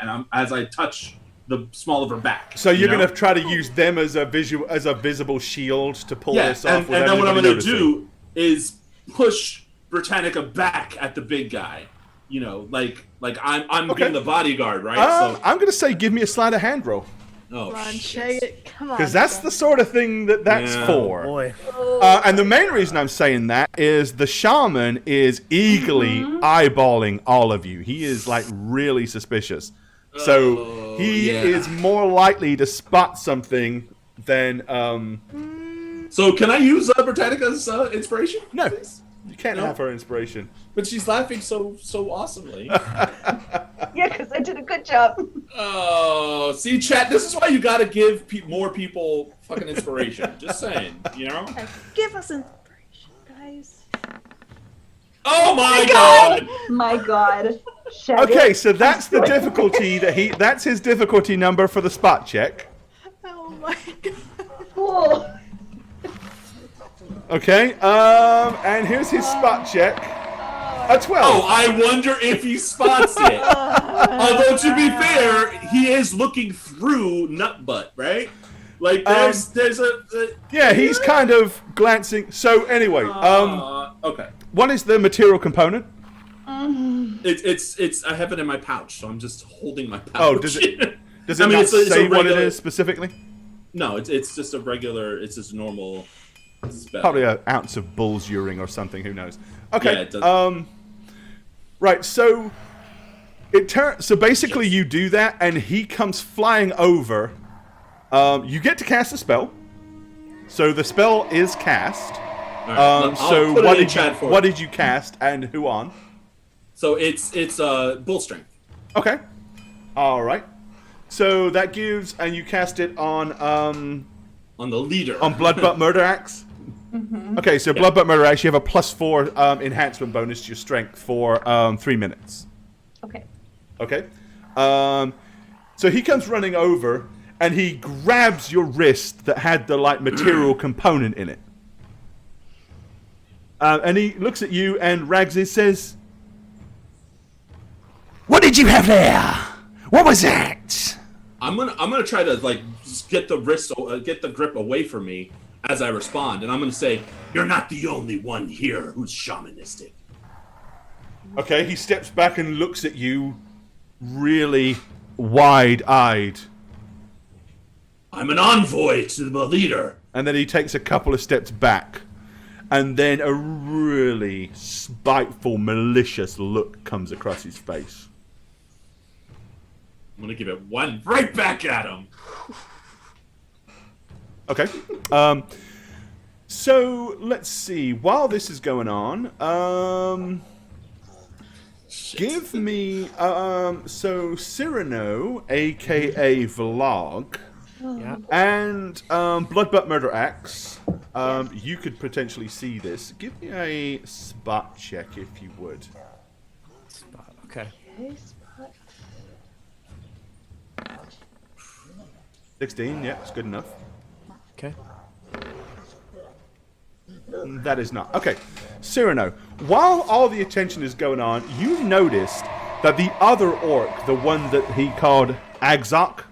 B: and as I touch the small of her back.
A: So you're gonna try to use them as a visible shield to pull this off.
B: And then what I'm gonna do is push Britannica back at the big guy. Like I'm being the bodyguard, right? So
A: I'm gonna say, give me a sleight of hand roll.
B: Oh,
E: Come on, shit. Come on.
A: Because that's the sort of thing that's for.
C: Boy.
A: And the main reason I'm saying that is the shaman is eagerly eyeballing all of you. He is like really suspicious. So he is more likely to spot something than.
B: So can I use Britannica's inspiration?
A: No,
B: please?
A: you can't have her inspiration.
B: But she's laughing so awesomely.
D: Yeah, because I did a good job.
B: Oh, see, chat. This is why you got to give more people fucking inspiration. Just saying,
E: Give us inspiration, guys.
B: Oh my god!
D: My god.
A: Okay, so that's the difficulty that's his difficulty number for the spot check.
E: Oh my god.
D: Cool.
A: Okay, and here's his spot check. A 12.
B: Oh, I wonder if he spots it. Although, to be fair, he is looking through Nutbutt, right? Like, there's a
A: yeah, he's kind of glancing. So, anyway,
B: okay.
A: What is the material component?
B: It's I have it in my pouch, so I'm just holding my pouch.
A: Oh, does it not say what it is specifically?
B: No, it's just a regular, it's just a normal spell.
A: Probably an ounce of bull's urine or something, who knows. Okay,
B: Yeah, it does.
A: Right, so so basically you do that, and he comes flying over. You get to cast a spell. So the spell is cast.
B: Right,
A: so what did you cast, and who on?
B: So it's Bull Strength.
A: Okay. All right. So that gives, and you cast it on
B: the leader.
A: On Bloodbutt Murder Axe? Mm-hmm. Okay, so Bloodbutt Murder Axe, you have a +4 enhancement bonus to your strength for 3 minutes. Okay. So he comes running over, and he grabs your wrist that had the material component in it. And he looks at you, and Ragsy says,
G: "What did you have there? What was that?"
B: I'm gonna try to just get the get the grip away from me as I respond, and I'm gonna say, "You're not the only one here who's shamanistic."
A: Okay, he steps back and looks at you, really wide-eyed.
B: I'm an envoy to the leader.
A: And then he takes a couple of steps back, and then a really spiteful, malicious look comes across his face.
B: I'm gonna give it one right back at him.
A: Okay. So let's see. While this is going on, give me so Cyrano, aka Vlog, and Bloodbutt Murder Axe. You could potentially see this. Give me a spot check if you would.
C: Spot. Okay.
A: 16. Yeah, it's good enough.
C: Okay.
A: That is not. Okay. Cyrano, while all the attention is going on, you noticed that the other orc, the one that he called Agzok,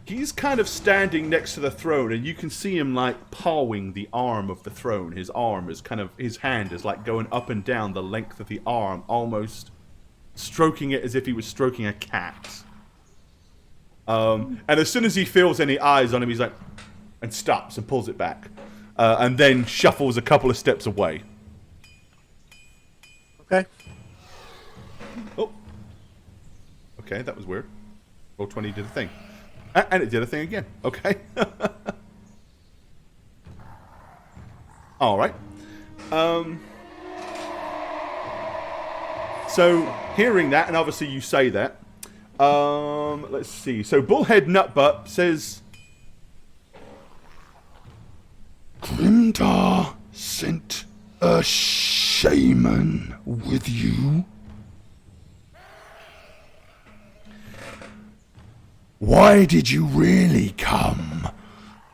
A: he's kind of standing next to the throne, and you can see him pawing the arm of the throne. His arm is his hand is going up and down the length of the arm, almost stroking it as if he was stroking a cat. And as soon as he feels any eyes on him, he's and stops and pulls it back. And then shuffles a couple of steps away.
C: Okay.
A: Oh. Okay, that was weird. Roll 20 did a thing. And it did a thing again. Okay. All right. So, hearing that, and obviously you say that, let's see. So, Bullhead Nutbutt says,
G: Grimdar sent a shaman with you? Why did you really come?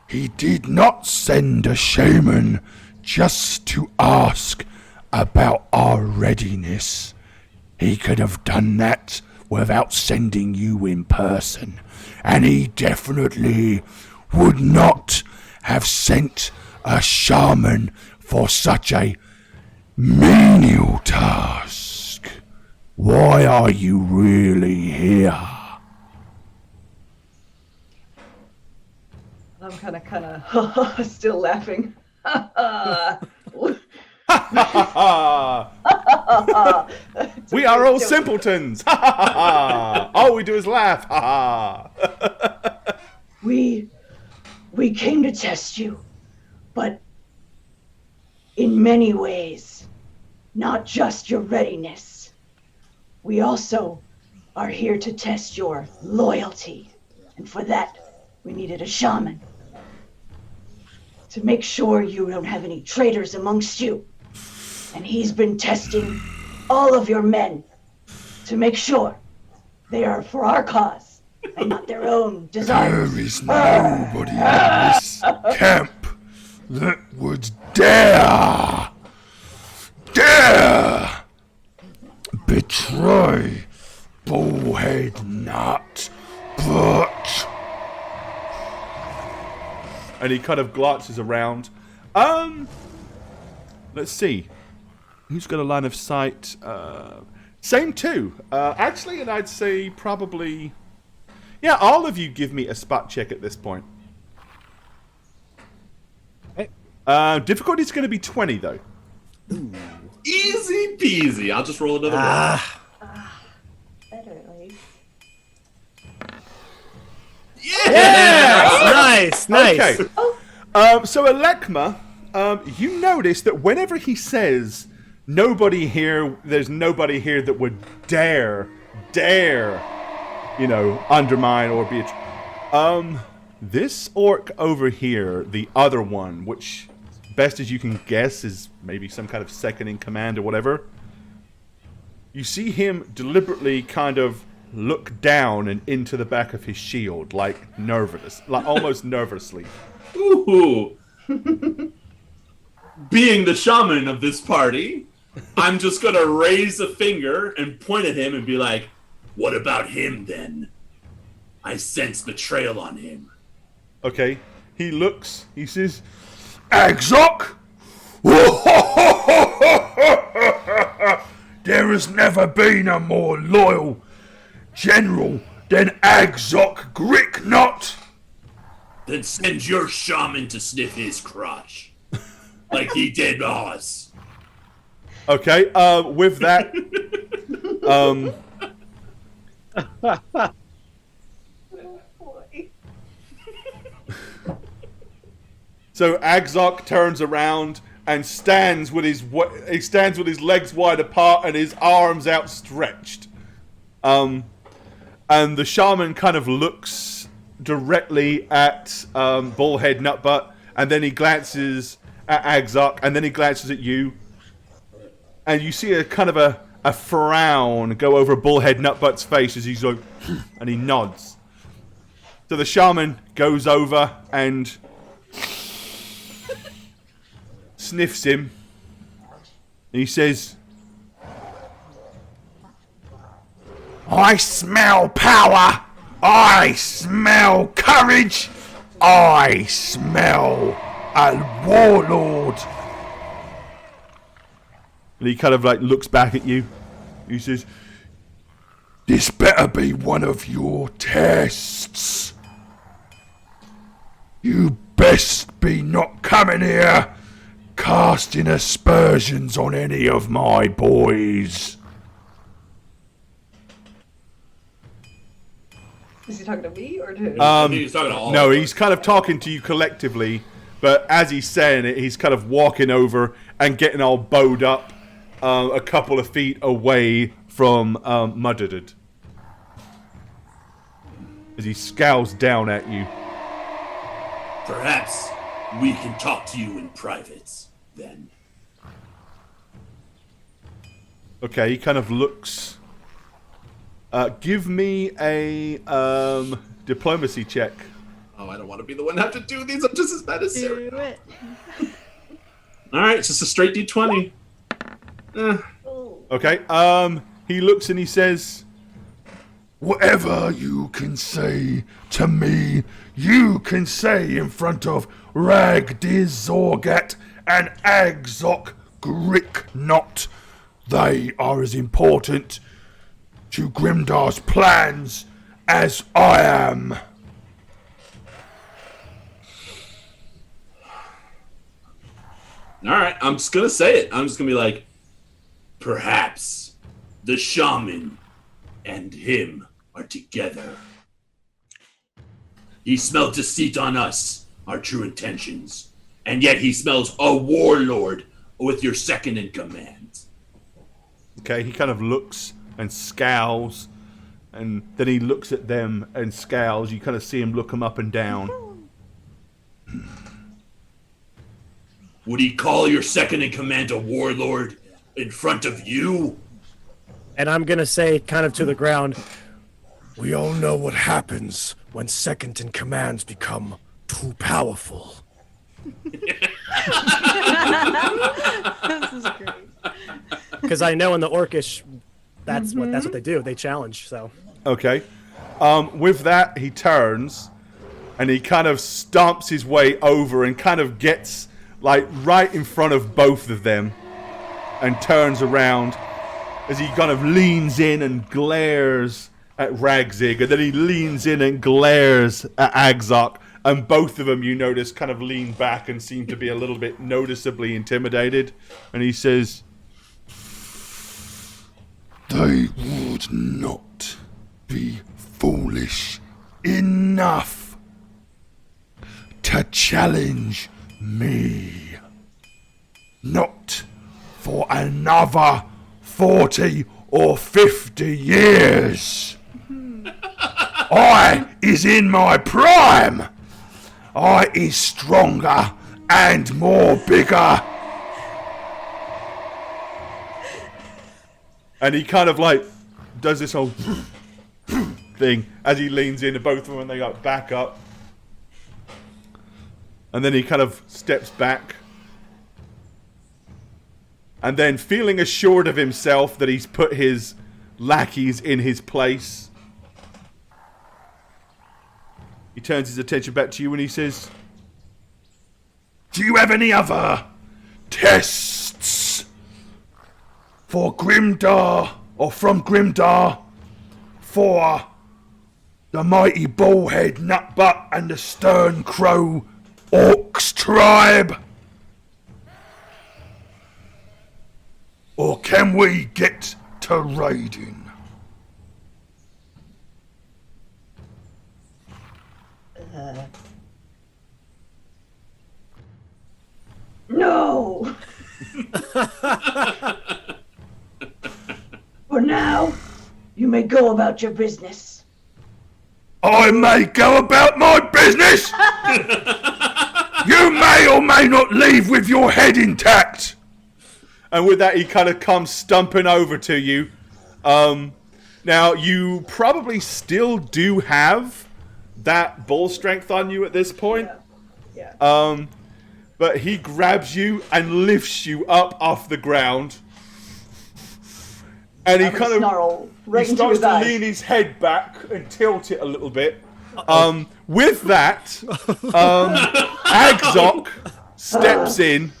G: He did not send a shaman just to ask about our readiness. He could have done that without sending you in person, and he definitely would not have sent a shaman for such a menial task. Why are you really here?
D: I'm kind of still laughing.
A: We are all simpletons. All we do is laugh.
D: We came to test you, but in many ways, not just your readiness. We also are here to test your loyalty, and for that, we needed a shaman to make sure you don't have any traitors amongst you. And he's been testing all of your men to make sure they are for our cause and not their own desires.
G: There is nobody in this camp that would dare betray Bullhead Nutbutt.
A: And he kind of glances around. Let's see. Who's got a line of sight? Same two. Actually, and I'd say probably... Yeah, all of you give me a spot check at this point.
C: Hey.
A: Difficulty's going to be 20, though.
B: Ooh. Easy peasy. I'll just roll another one.
D: Better, like.
C: Yes! Nice.
A: Okay. So Alekma, you notice that whenever he says there's nobody here that would dare undermine or be this orc over here, the other one, which best as you can guess is maybe some kind of second in command or whatever. You see him deliberately kind of look down and into the back of his shield, like almost nervously.
B: Ooh. Being the shaman of this party, I'm just gonna raise a finger and point at him and be like, "What about him then? I sense betrayal on him."
A: Okay, he looks, he says,
G: Agzok? There has never been a more loyal general than Agzok Gricknot.
B: Then send your shaman to sniff his crotch, like he did us.
A: Okay, with that, so Agzok turns around and stands with his legs wide apart and his arms outstretched. And the shaman kind of looks directly at Bullhead Nutbutt, and then he glances at Agzok, and then he glances at you. And you see a kind of a frown go over Bullhead Nutbutt's face as he's like, and he nods. So the shaman goes over and sniffs him. And he says,
G: I smell power. I smell courage. I smell a warlord.
A: And he kind of like looks back at you. He says,
G: this better be one of your tests. You best be not coming here casting aspersions on any of my boys.
D: Is he talking to me or to?
B: I think he's talking to all.
A: No, he's kind of talking to you collectively, but as he's saying it, he's kind of walking over and getting all bowed up a couple of feet away from Muddard. As he scowls down at you.
B: Perhaps we can talk to you in private, then.
A: Okay, he kind of looks. Give me a diplomacy check.
B: Oh, I don't want to be the one to have to do these. I'm just as bad as Sarah.
E: Do it.
B: All right, it's just a straight D20.
A: Okay, he looks and he says,
G: whatever you can say to me, you can say in front of Ragdiz Zorgat and Agzok Gricknot. They are as important to Grimdar's plans as I am.
B: All right, I'm just going to say it. I'm just going to be like, perhaps the shaman and him are together. He smelled deceit on us, our true intentions, and yet he smells a warlord with your second in command.
A: okay, he kind of looks and scowls, and then he looks at them and scowls. You kind of see him look him up and down.
B: Would he call your second in command a warlord in front of you?
C: And I'm going to say, kind of to the ground,
H: We all know what happens when second in commands become too powerful.
E: This is great.
C: because I know in the Orcish, that's what they do. They challenge, so.
A: Okay. With that, he turns, and he kind of stomps his way over and kind of gets, like, right in front of both of them and turns around as he kind of leans in and glares at Ragzig, and then he leans in and glares at Agzok, and both of them, you notice, kind of lean back and seem to be a little bit noticeably intimidated, and he says,
G: They would not be foolish enough to challenge me. Not for another 40 or 50 years. I is in my prime. I is stronger and more bigger.
A: And he kind of like does this whole thing as he leans in, and both of them, and they like back up. And then he kind of steps back. And then, feeling assured of himself that he's put his lackeys in his place, he turns his attention back to you and he says,
G: Do you have any other tests for Grimdar, or from Grimdar, for the mighty bullhead Nutbutt and the stern crow Orcs tribe? Or can we get to raiding?
D: No! For now, you may go about your business.
G: I may go about my business! You may or may not leave with your head intact!
A: and with that he kind of comes stumping over to you. Now, you probably still do have that bull strength on you at this point.
D: Yeah.
A: But he grabs you and lifts you up off the ground. And he kind of
D: right
A: he starts to lean his head back and tilt it a little bit. With that, Agzok steps in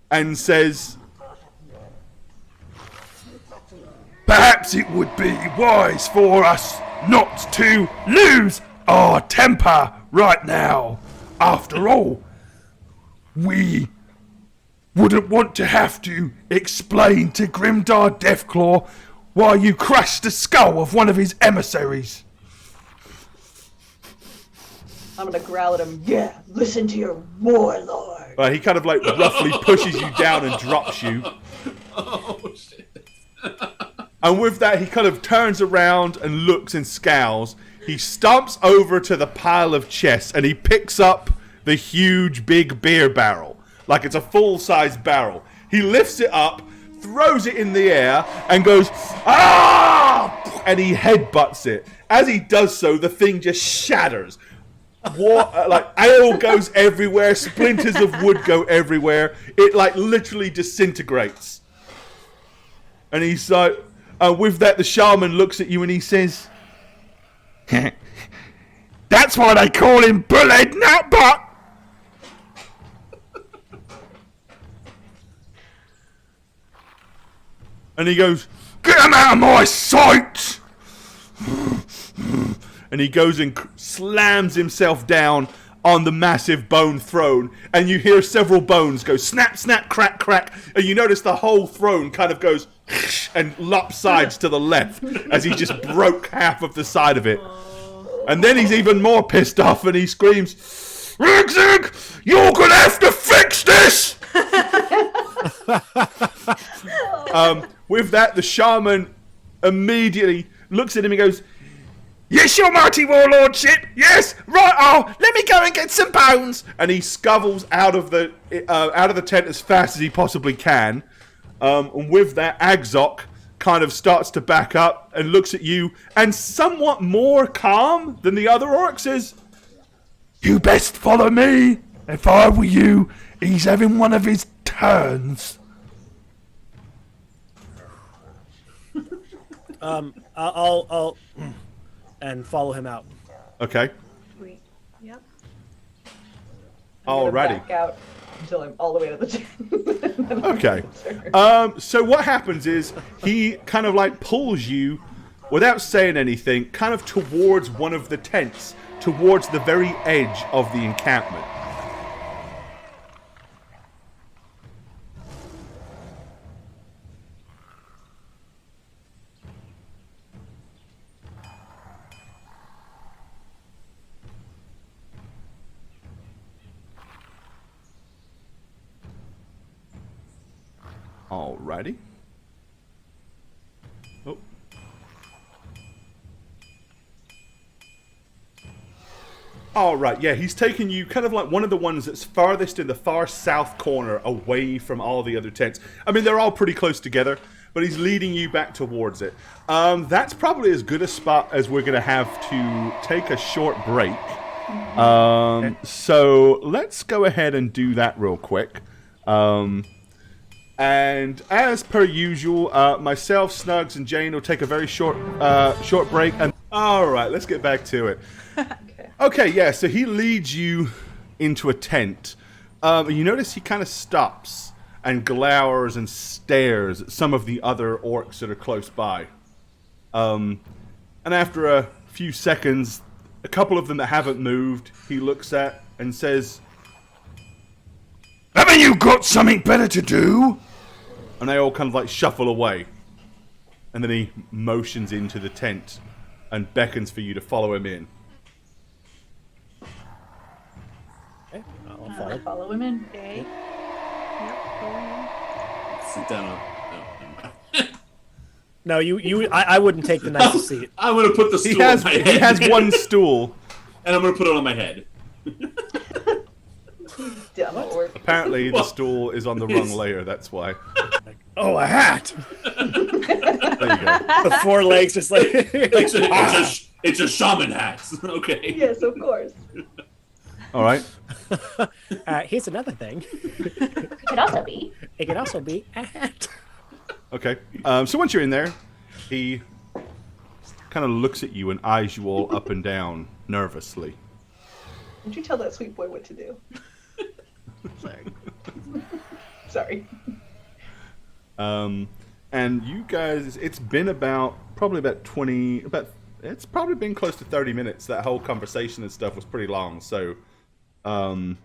A: and says,
G: Perhaps it would be wise for us not to lose our temper right now. After all, we wouldn't want to have to explain to Grimdar Deathclaw why you crushed the skull of one of his emissaries.
D: I'm gonna growl at him. Yeah, listen to your warlord.
A: he kind of like roughly pushes you down and drops you.
B: Oh, shit.
A: And with that, he kind of turns around and looks and scowls. He stomps over to the pile of chests and he picks up the huge big beer barrel. Like it's a full-size barrel. He lifts it up, throws it in the air, and goes, ah! And he headbutts it. As he does so, the thing just shatters. Like ale goes everywhere, splinters of wood go everywhere. It like literally disintegrates. And he's like, with that, the shaman looks at you and he says,
G: That's why they call him Bullhead Nutbutt.
A: and he goes,
G: Get him out of my sight!
A: and he goes and slams himself down on the massive bone throne, and you hear several bones go snap, snap, crack, crack, and you notice the whole throne kind of goes and lopsides to the left as he just broke half of the side of it. And then he's even more pissed off and he screams, Rigzig, you're gonna have to fix this! With that, the shaman immediately looks at him and goes,
G: Yes, your mighty warlordship. Yes, right. Oh, let me go and get some bones.
A: and he scuffles out of the tent as fast as he possibly can. And with that, Agzok kind of starts to back up and looks at you, and somewhat more calm than the other orcs is.
G: You best follow me. If I were you, he's having one of his turns.
C: I'll and follow him out.
A: Okay.
E: Sweet. Yep.
A: Alrighty.
D: Back out until I'm all the way to the
A: Okay. So what happens is he kind of like pulls you, without saying anything, kind of towards one of the tents, towards the very edge of the encampment. Alrighty. Oh. Oh, right, yeah, he's taking you kind of like one of the ones that's farthest in the far south corner away from all the other tents. I mean, they're all pretty close together, but he's leading you back towards it. That's probably as good a spot as we're going to have to take a short break. So let's go ahead and do that real quick. And as per usual, myself, Snugs, and Jane will take a very short break. And all right, let's get back to it. Okay, yeah, so he leads you into a tent. You notice he kind of stops and glowers and stares at some of the other orcs that are close by. And after a few seconds, a couple of them that haven't moved, he looks at and says,
G: "Haven't you got something better to do?"
A: And they all kind of like shuffle away. And then he motions into the tent and beckons for you to follow him in.
C: Okay, I'll
D: follow him in.
E: Okay. Yep, going
B: Sit down.
C: No, I wouldn't take the nicest seat.
B: I'm gonna put the stool on my head.
A: He has one stool.
B: And I'm gonna put it on my head.
D: Dumb orc.
A: Apparently the stool is on the wrong layer, that's why.
H: Oh, a hat!
A: There you go.
C: The 4 legs just like...
B: It's a shaman hat. Okay.
D: Yes, of course.
A: All right.
C: Here's another thing.
F: It could also be.
C: It could also be a hat.
A: Okay. So once you're in there, he kind of looks at you and eyes you all up and down nervously.
D: Did you tell that sweet boy what to do?
E: Sorry.
D: Sorry.
A: And you guys, it's been probably been close to 30 minutes. That whole conversation and stuff was pretty long. So, I'm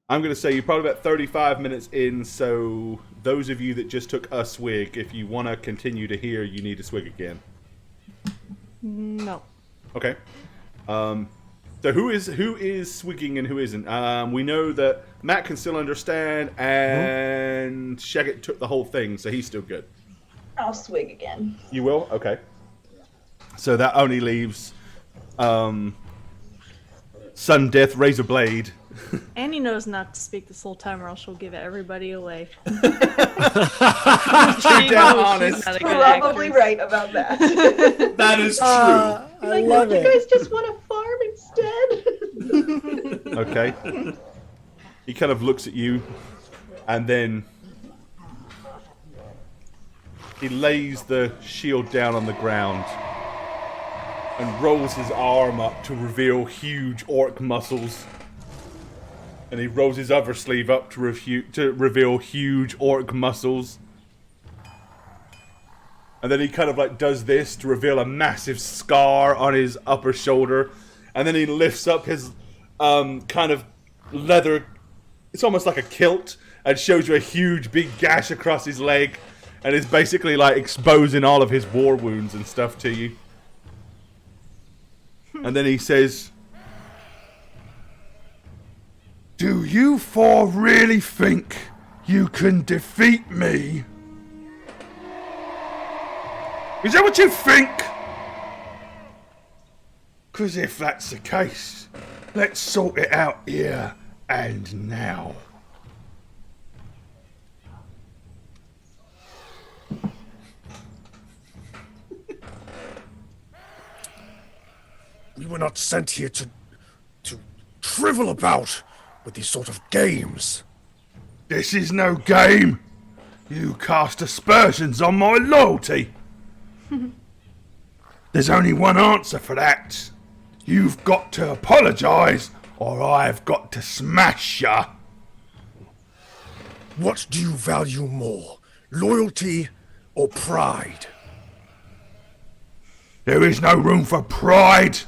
A: going to say you're probably about 35 minutes in. So those of you that just took a swig, if you want to continue to hear, you need to swig again.
E: No.
A: Okay. So who is swigging and who isn't? We know that Matt can still understand, and Shagget took the whole thing, so he's still good.
D: I'll swig again.
A: You will? Okay. So that only leaves Sun Death Razor Blade.
E: Annie knows not to speak this whole time, or else she'll give everybody away.
A: True down honest.
D: Probably right about that.
B: That is true.
D: I love it. You guys just want to farm instead?
A: Okay. He kind of looks at you, and then he lays the shield down on the ground and rolls his arm up to reveal huge orc muscles. And he rolls his other sleeve up to reveal huge orc muscles. And then he kind of like does this to reveal a massive scar on his upper shoulder. And then he lifts up his kind of leather, it's almost like a kilt, and shows you a huge big gash across his leg. And is basically like exposing all of his war wounds and stuff to you. And then he says,
G: "Do you four really think you can defeat me? Is that what you think? 'Cause if that's the case, let's sort it out here and now."
H: We were not sent here to drivel about with these sort of games.
G: This is no game. You cast aspersions on my loyalty. There's only one answer for that. You've got to apologise, or I've got to smash ya.
H: What do you value more, loyalty or pride?
G: There is no room for pride.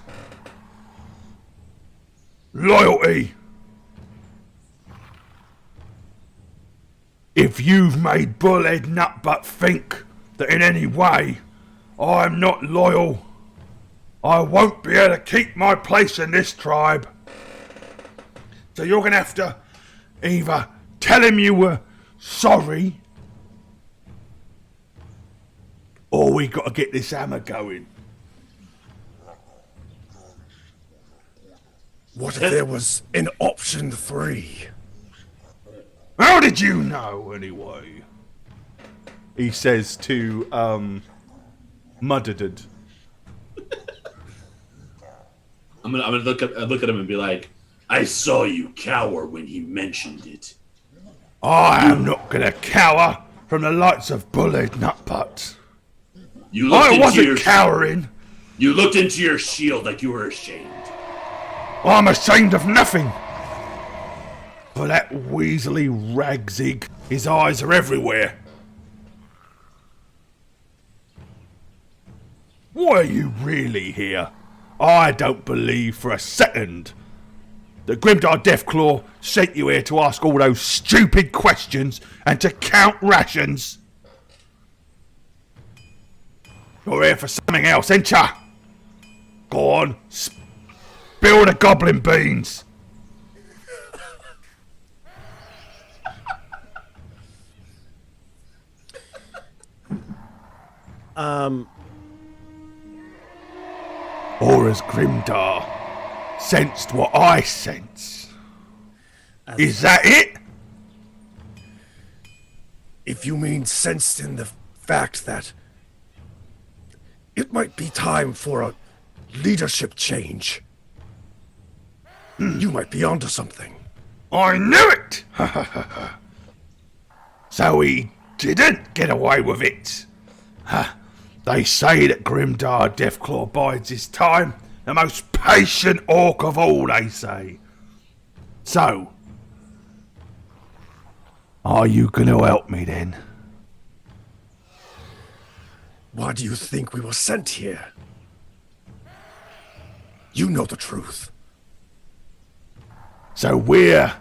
G: Loyalty. If you've made Bullhead Nutbutt think that in any way I'm not loyal, I won't be able to keep my place in this tribe. So you're going to have to either tell him you were sorry, or we got to get this hammer going.
H: What if there was an option 3?
I: How did you know, anyway?
A: He says to Muddaded.
B: I'm gonna look at him and be like, I saw you cower when he mentioned it.
I: I am not gonna cower from the likes of bullied Nutbutt.
B: I
I: wasn't cowering.
B: You looked into your shield like you were ashamed.
I: I'm ashamed of nothing. For that weaselly ragzig, his eyes are everywhere. Why are you really here? I don't believe for a second that Grimdar Deathclaw sent you here to ask all those stupid questions and to count rations. You're here for something else, ain't ya? Go on, spill the goblin beans. Or as Grimdar sensed what I sense. Is that it?
H: If you mean sensed in the fact that it might be time for a leadership change, you might be onto something.
I: I knew it! So he didn't get away with it. They say that Grimdar Deathclaw bides his time. The most patient orc of all, they say. So, are you going to help me then?
H: Why do you think we were sent here? You know the truth.
I: So we're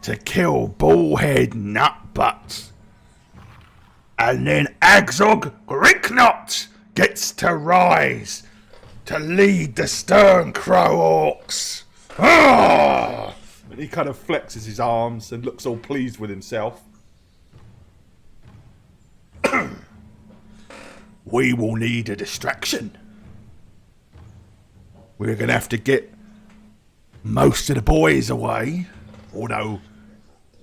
I: to kill Bullhead Nutbutt. And then Agzog Gricknot gets to rise to lead the Stern Crow Orcs. Ah!
A: And he kind of flexes his arms and looks all pleased with himself.
I: We will need a distraction. We're going to have to get most of the boys away, although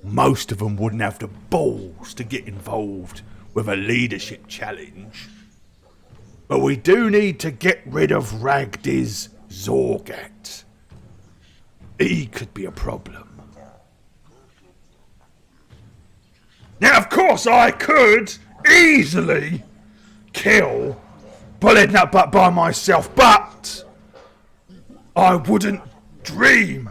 I: most of them wouldn't have the balls to get involved with a leadership challenge. But we do need to get rid of Ragdiz Zorgat. He could be a problem. Now, of course, I could easily kill Bullet Nutbutt by myself, but I wouldn't dream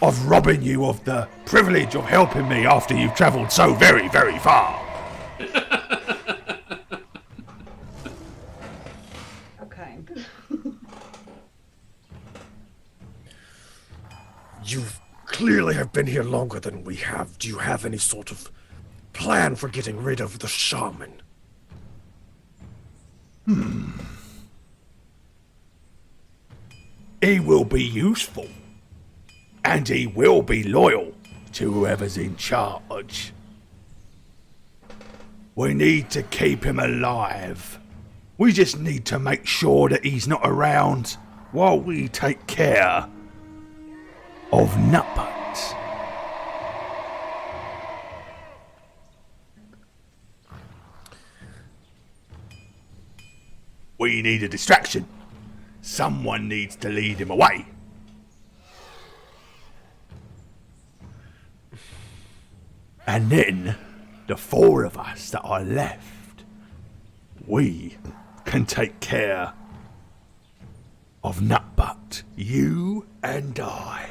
I: of robbing you of the privilege of helping me after you've travelled so very, very far.
D: Okay.
H: You clearly have been here longer than we have. Do you have any sort of plan for getting rid of the shaman?
I: He will be useful. And he will be loyal to whoever's in charge. We need to keep him alive. We just need to make sure that he's not around while we take care of Nutbutt. We need a distraction. Someone needs to lead him away. And then, the four of us that are left, we can take care of Nutbutt, you and I.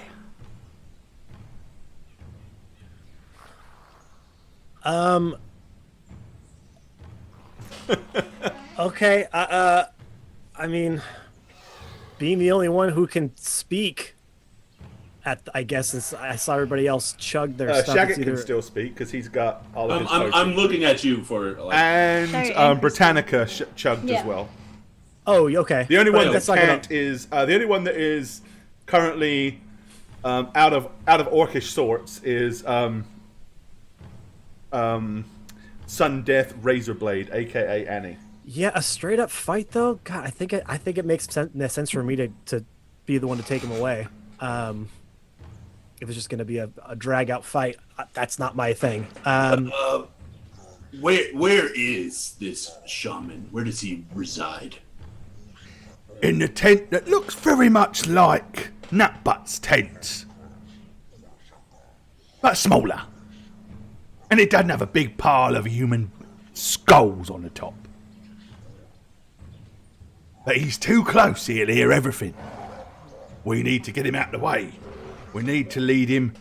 C: Okay, I mean, being the only one who can speak I guess I saw everybody else chug their stuff.
A: Shaggy can still speak because he's got all of his
B: I'm looking at you for like...
A: And Britannica chugged as well.
C: Oh, okay.
A: The only one that can't is the only one that is currently out of orcish sorts is Sun Death Razorblade, aka Annie.
C: Yeah, a straight up fight though. God, I think it makes sense for me to be the one to take him away. If it's just going to be a drag out fight, that's not my thing.
B: Where is this shaman? Where does he reside?
I: In the tent that looks very much like Nutbutt's tent, but smaller. And it doesn't have a big pile of human skulls on the top. But he's too close, he'll hear everything. We need to get him out of the way. We need to lead him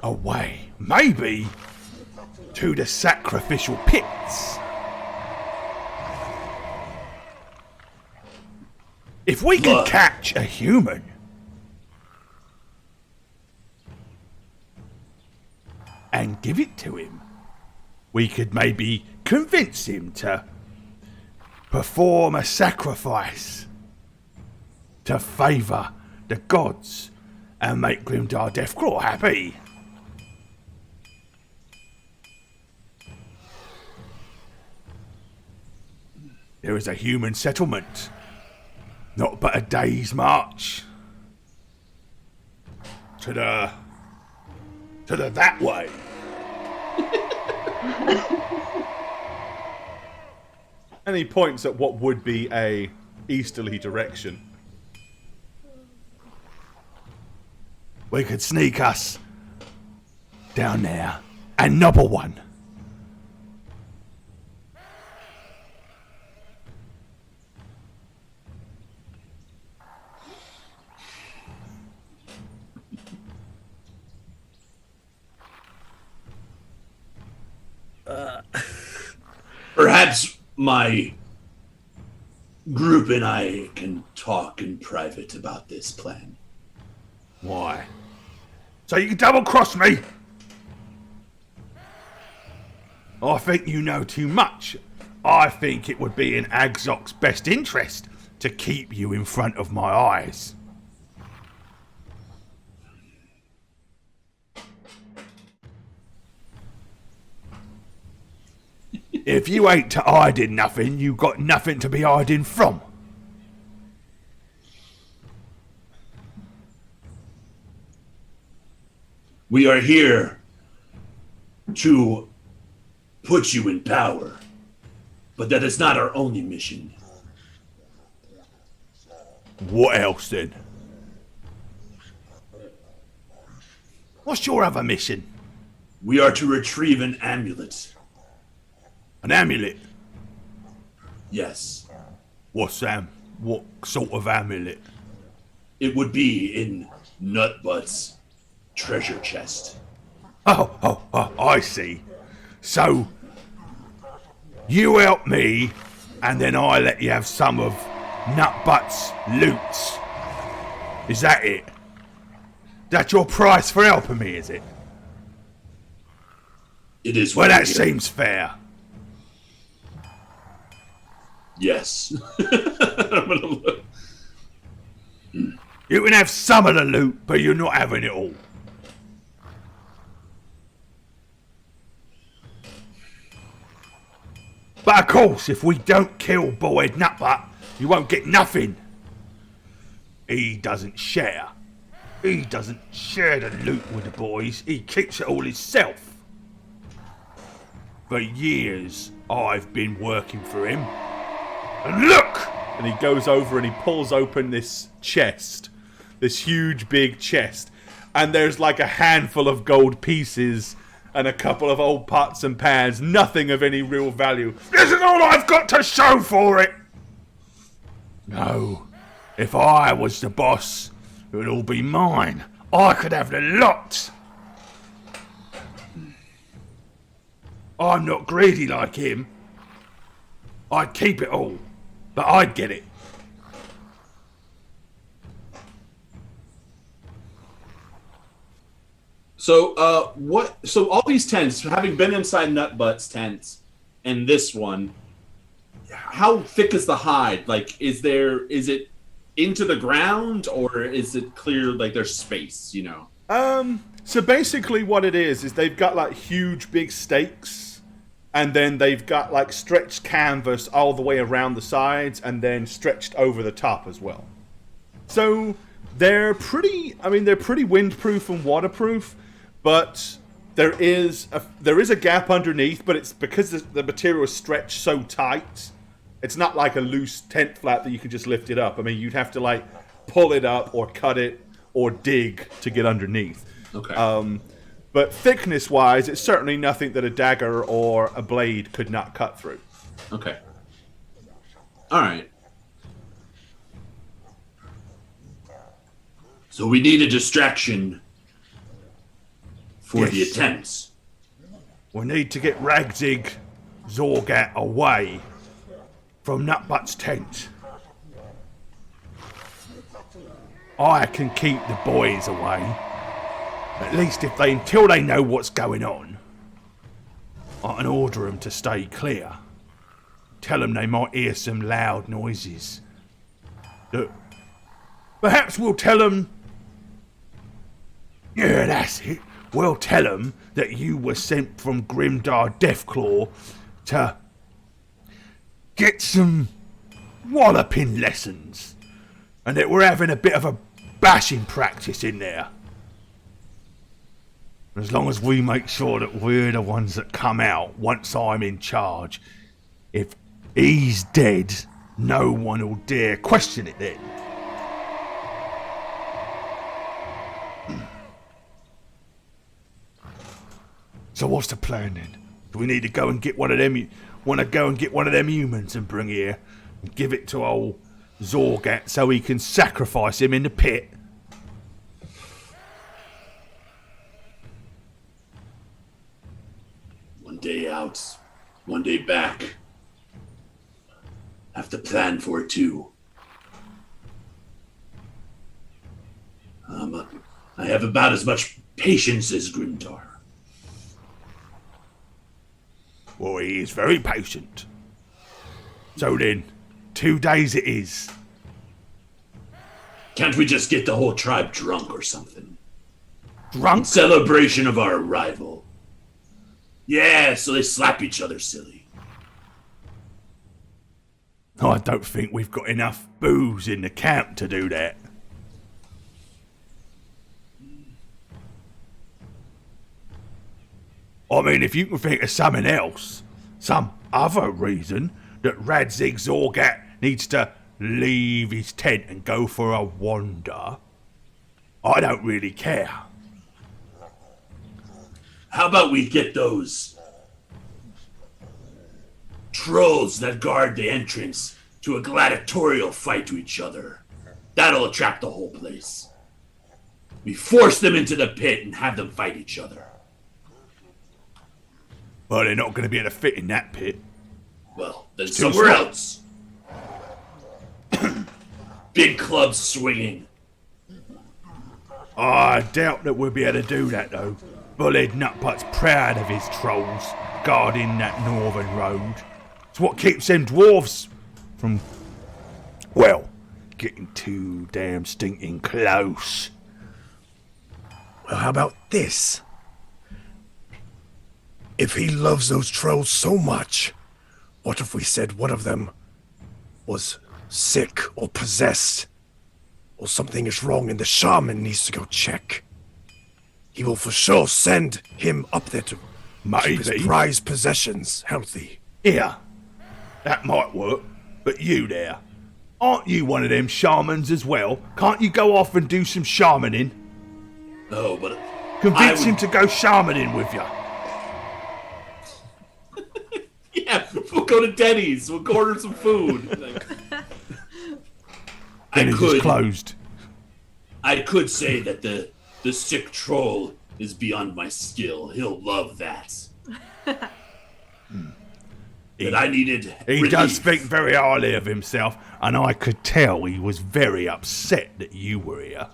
I: away. Maybe to the sacrificial pits. If we could catch a human and give it to him, we could maybe convince him to perform a sacrifice to favour the gods and make Grimdar Deathclaw happy. There is a human settlement, not but a day's march to the that way.
A: And he points at what would be a easterly direction.
I: We could sneak us down there and nobble one.
B: Perhaps my group and I can talk in private about this plan.
I: Why? So you can double-cross me? I think you know too much. I think it would be in Agzok's best interest to keep you in front of my eyes. If you ain't to hiding nothing, you got nothing to be hiding from.
B: We are here to put you in power, but that is not our only mission.
I: What else then? What's your other mission?
B: We are to retrieve an amulet.
I: An amulet?
B: Yes.
I: What sort of amulet?
B: It would be in Nutbutt's treasure chest.
I: Oh, I see. So, you help me, and then I let you have some of Nutbutt's loot. Is that it? That's your price for helping me, is it?
B: It is.
I: Well, that seems fair.
B: Yes. I'm gonna look.
I: You can have some of the loot, but you're not having it all. But of course, if we don't kill Bullhead Nutbutt, you won't get nothing. He doesn't share. He doesn't share the loot with the boys. He keeps it all himself. For years, I've been working for him. And look!
A: And he goes over and he pulls open this chest. This huge, big chest. And there's like a handful of gold pieces and a couple of old pots and pans. Nothing of any real value.
I: Isn't all I've got to show for it? No. If I was the boss, it would all be mine. I could have the lot. I'm not greedy like him. I'd keep it all, but I'd get it.
B: So, So all these tents, having been inside Nutbutt's tents, and this one, how thick is the hide? Like, is it into the ground, or is it clear? Like, there's space, you know?
A: So basically, what it is they've got like huge, big stakes, and then they've got like stretched canvas all the way around the sides, and then stretched over the top as well. So They're pretty. I mean, they're pretty windproof and waterproof, but there is a gap underneath. But it's because the material is stretched so tight. It's not like a loose tent flap that you can just lift it up. I mean, you'd have to like pull it up or cut it or dig to get underneath.
B: Okay.
A: But thickness-wise, it's certainly nothing that a dagger or a blade could not cut through.
B: Okay. All right. So we need a distraction for the attempts.
I: We need to get Ragzig Zorgat away from Nutbutt's tent. I can keep the boys away. At least until they know what's going on. I can order them to stay clear. Tell them they might hear some loud noises. Look, perhaps we'll tell them... Yeah, that's it. We'll tell them that you were sent from Grimdar Deathclaw to get some walloping lessons. And that we're having a bit of a bashing practice in there. As long as we make sure that we're the ones that come out once I'm in charge. If he's dead, no one will dare question it then. So what's the plan then? Do we need to go and get one of them? Want to go and get one of them humans and bring here and give it to old Zorgat so he can sacrifice him in the pit?
B: One day out, one day back. Have to plan for it too. I have about as much patience as Grimdar.
I: Well, he is very patient. So then, 2 days it is.
B: Can't we just get the whole tribe drunk or something?
I: Drunk?
B: In celebration of our arrival. Yeah, so they slap each other silly.
I: I don't think we've got enough booze in the camp to do that. I mean, if you can think of something else, some other reason that Radzig Zorgat needs to leave his tent and go for a wander, I don't really care.
B: How about we get those trolls that guard the entrance to a gladiatorial fight to each other? That'll attract the whole place. We force them into the pit and have them fight each other.
I: Well, they're not going to be able to fit in that pit.
B: Well, then somewhere else. Big clubs swinging.
I: I doubt that we'll be able to do that, though. Bullet Nutbutt's proud of his trolls guarding that northern road. It's what keeps them dwarves from, well, getting too damn stinking close.
H: Well, how about this? If he loves those trolls so much, what if we said one of them was sick or possessed, or something is wrong and the shaman needs to go check? He will for sure send him up there to keep his prized possessions healthy.
I: Yeah, that might work. But you there, aren't you one of them shamans as well? Can't you go off and do some shamaning?
B: No, but
I: convince him to go shamaning with you.
B: Yeah, we'll go to Denny's. We'll order some food.
I: Denny's is closed.
B: I could say that the sick troll is beyond my skill. He'll love that. That I needed
I: He
B: relief.
I: does speak very highly of himself, and I could tell he was very upset that you were here.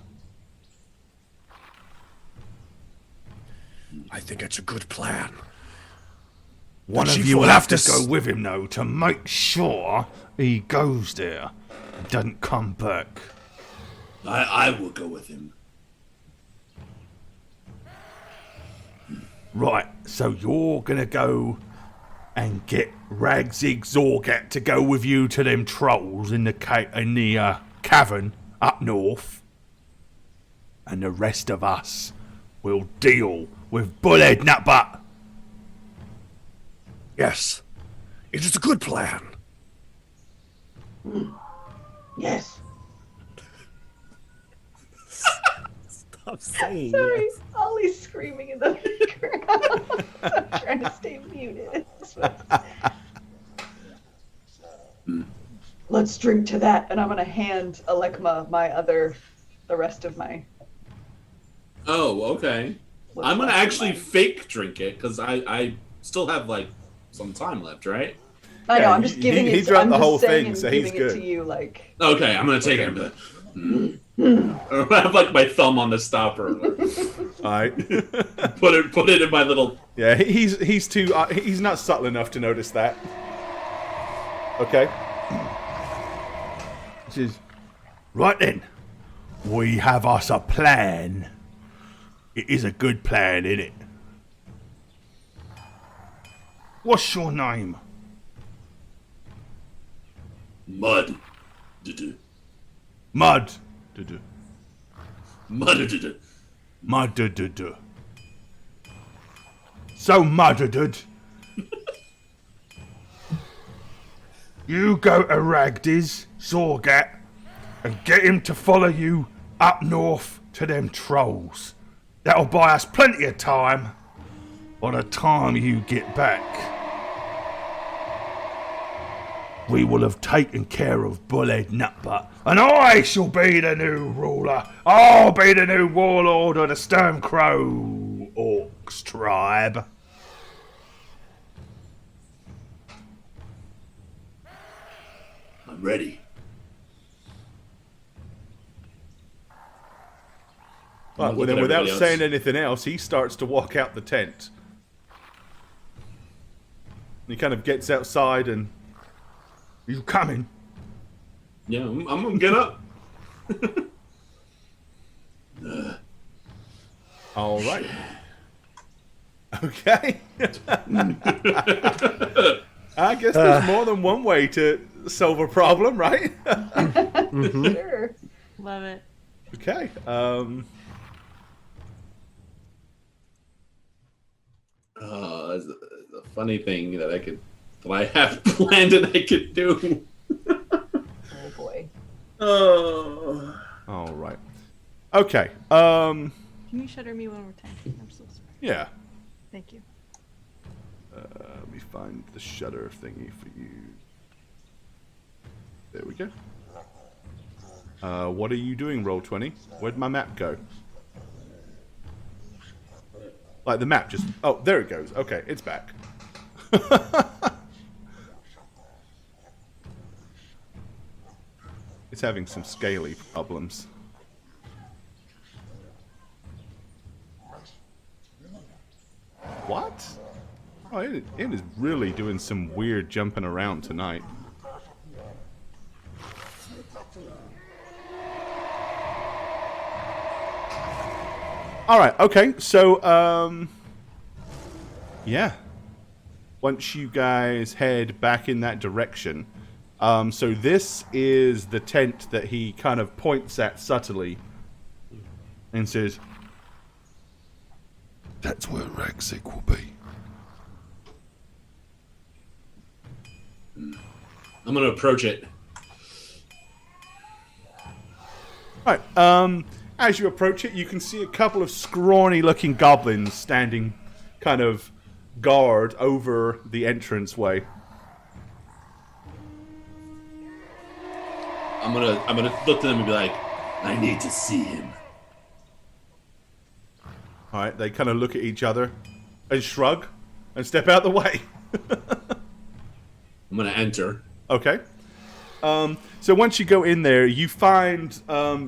H: I think it's a good plan.
I: One of you will have to go with him, though, to make sure he goes there and doesn't come back.
B: I will go with him.
I: Right, so you're gonna go and get Ragzig Zorgat to go with you to them trolls in the cavern up north. and the rest of us will deal with Bullhead Nutbutt.
H: Yes, it is a good plan.
D: Yes.
C: Stop saying
E: Sorry,
C: yes.
E: Ollie's screaming in the background. I'm trying to stay muted.
D: Let's drink to that, and I'm gonna hand Alekma the rest of my.
B: Oh, okay. I'm gonna actually fake drink it because I still have like some time left, right?
D: I know. I'm just giving it.
A: He drank
D: I'm
A: the
D: just
A: whole
D: saying
A: thing,
D: and
A: so he's
D: giving it
A: good.
D: to you, like.
B: Okay, I'm gonna take it. I have like my thumb on the stopper.
A: All right.
B: put it in my little.
A: Yeah, he's too. He's not subtle enough to notice that. Okay.
I: He says, right then, we have us a plan. It is a good plan, isn't it? What's your name?
B: Mud.
I: Mud.
B: Mud.
I: Mud. So muddered. You go to Ragdiz, Zorgat, and get him to follow you up north to them trolls. That'll buy us plenty of time by the time you get back. We will have taken care of Bullhead Nutbutt, and I shall be the new ruler. I'll be the new warlord of the Sturmcrow Orcs tribe.
B: I'm ready.
A: Right, well, then, without saying anything else, he starts to walk out the tent. He kind of gets outside and...
I: You coming?
B: Yeah, I'm gonna get up.
A: All right. Okay. I guess there's more than one way to solve a problem, right?
E: Sure. Love it.
A: Okay.
B: That's a funny thing that I have planned and I could do.
D: Oh boy.
B: Oh.
A: All right. Okay.
E: Can you shutter me one more time? I'm so sorry.
A: Yeah.
E: Thank you.
A: Let me find the shutter thingy for you. There we go. What are you doing, Roll20? Where'd my map go? Like the map just... Oh, there it goes. Okay, it's back. It's having some scaly problems. What? Oh, it is really doing some weird jumping around tonight. Alright, okay, so, yeah. Once you guys head back in that direction, so this is the tent that he kind of points at subtly and says,
H: That's where Ragzig will be.
B: I'm gonna approach it.
A: Alright, as you approach it, you can see a couple of scrawny-looking goblins standing kind of guard over the entranceway.
B: I'm gonna look to them and be like, I need to see him.
A: Alright, they kind of look at each other and shrug and step out the way.
B: I'm gonna enter.
A: Okay. So once you go in there, you find,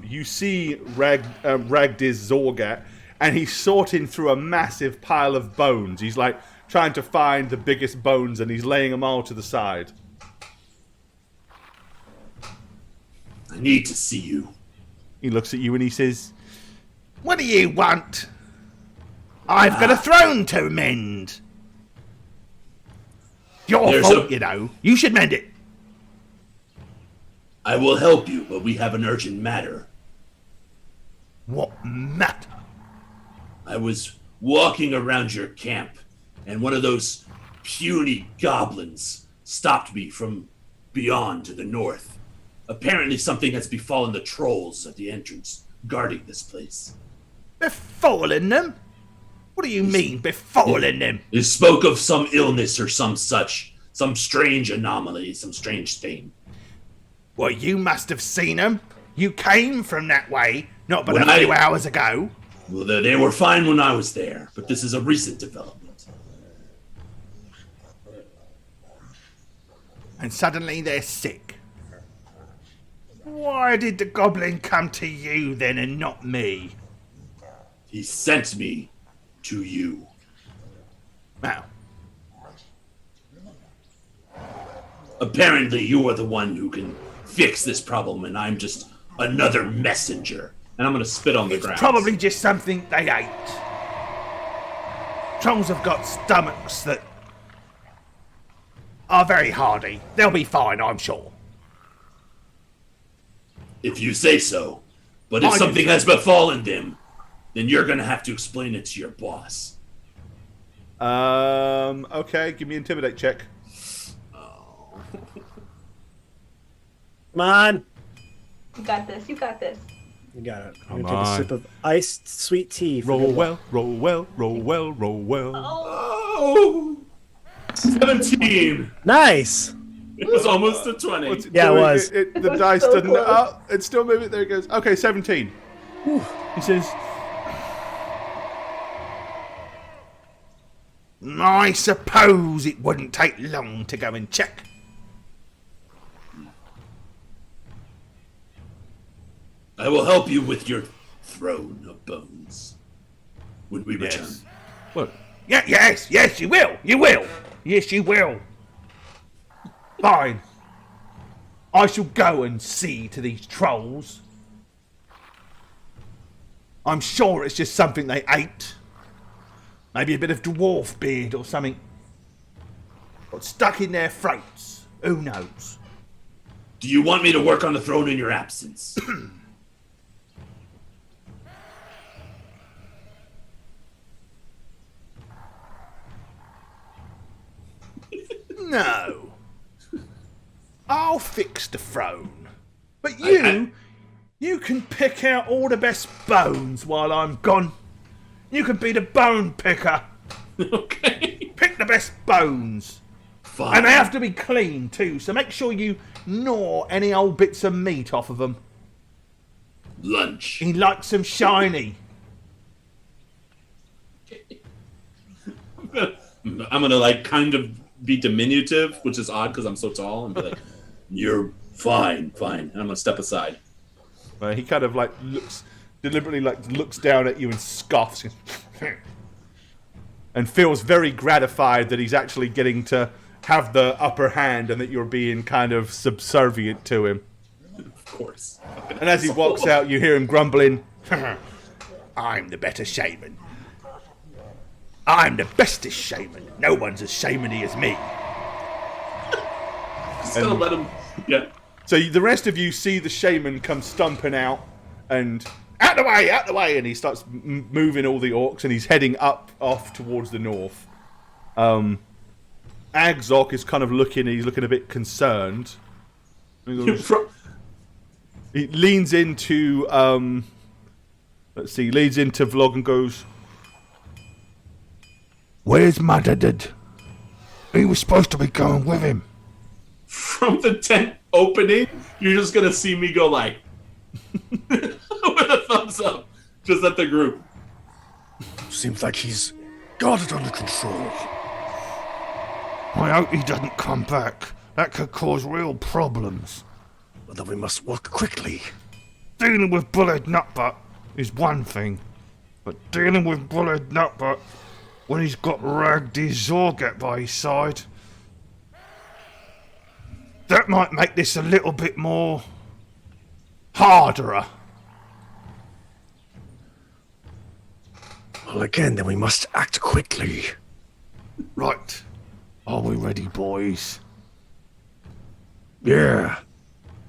A: you see Ragdiz Zorgat, and he's sorting through a massive pile of bones. He's like trying to find the biggest bones, and he's laying them all to the side.
B: I need to see you.
A: He looks at you and he says,
G: What do you want? I've got a throne to mend. Your fault, you know. You should mend it.
B: I will help you, but we have an urgent matter.
I: What matter?
B: I was walking around your camp, and one of those puny goblins stopped me from beyond to the north. Apparently something has befallen the trolls at the entrance, guarding this place.
I: Befallen them? What do you mean, befallen them?
B: He spoke of some illness or some such, some strange anomaly, some strange thing.
I: Well, you must have seen them. You came from that way, not but a few hours ago.
B: Well, they were fine when I was there, but this is a recent development.
I: And suddenly they're sick. Why did the goblin come to you then and not me?
B: He sent me to you.
I: Now.
B: Apparently you are the one who can fix this problem, and I'm just another messenger. And I'm going to spit on the ground.
I: It's probably just something they ate. Trolls have got stomachs that are very hardy. They'll be fine, I'm sure.
B: If you say so. But if something has befallen them, then you're going to have to explain it to your boss.
A: Okay, give me an intimidate check.
B: Oh.
C: Come on.
J: You got this. You got this.
C: You got it. I'm going to take a sip of iced sweet tea.
A: Roll well, roll well, roll well, roll well.
B: Oh! 17!
C: Nice!
B: It was almost a 20.
C: Yeah, it was.
A: The dice
J: so
A: doesn't...
J: close.
A: It's still moving. There it goes. Okay, 17.
C: Whew.
A: He says...
I: I suppose it wouldn't take long to go and check.
B: I will help you with your throne of bones when we return.
I: Well, yes, you will. You will. Yes, you will. Fine. I shall go and see to these trolls. I'm sure it's just something they ate. Maybe a bit of dwarf beard or something. Got stuck in their throats. Who knows?
B: Do you want me to work on the throne in your absence?
I: No. I'll fix the throne. But you can pick out all the best bones while I'm gone. You can be the bone picker.
B: Okay.
I: Pick the best bones.
B: Fine.
I: And they have to be clean too, so make sure you gnaw any old bits of meat off of them.
B: Lunch.
I: He likes them shiny.
B: I'm gonna like kind of be diminutive, which is odd because I'm so tall, and be like, "You're fine." And I'm gonna step aside.
A: He kind of like deliberately looks down at you and scoffs, and feels very gratified that he's actually getting to have the upper hand and that you're being kind of subservient to him.
B: Of course.
A: And as he walks out, you hear him grumbling,
I: I'm the better shaman. I'm the bestest shaman. No one's as shamany as me.
B: Just gonna let him. Yeah.
A: So the rest of you see the shaman come stumping out, and out the way, and he starts moving all the orcs, and he's heading off towards the north. Agzok is kind of he's looking a bit concerned. He leans into, leads into Vlog and goes,
G: Where's Madadid? He was supposed to be going with him.
B: From the tent opening, you're just gonna see me go like, with a thumbs up, just at the group.
H: Seems like he's got it under control.
G: I hope he doesn't come back. That could cause real problems.
H: Well, then we must work quickly.
G: Dealing with Bullet Nutbutt is one thing, but dealing with Bullet Nutbutt when he's got Ragdy Zorgat by his side, that might make this a little bit more harder.
H: Well, again, then we must act quickly.
G: Right. Are we ready, boys?
H: Yeah.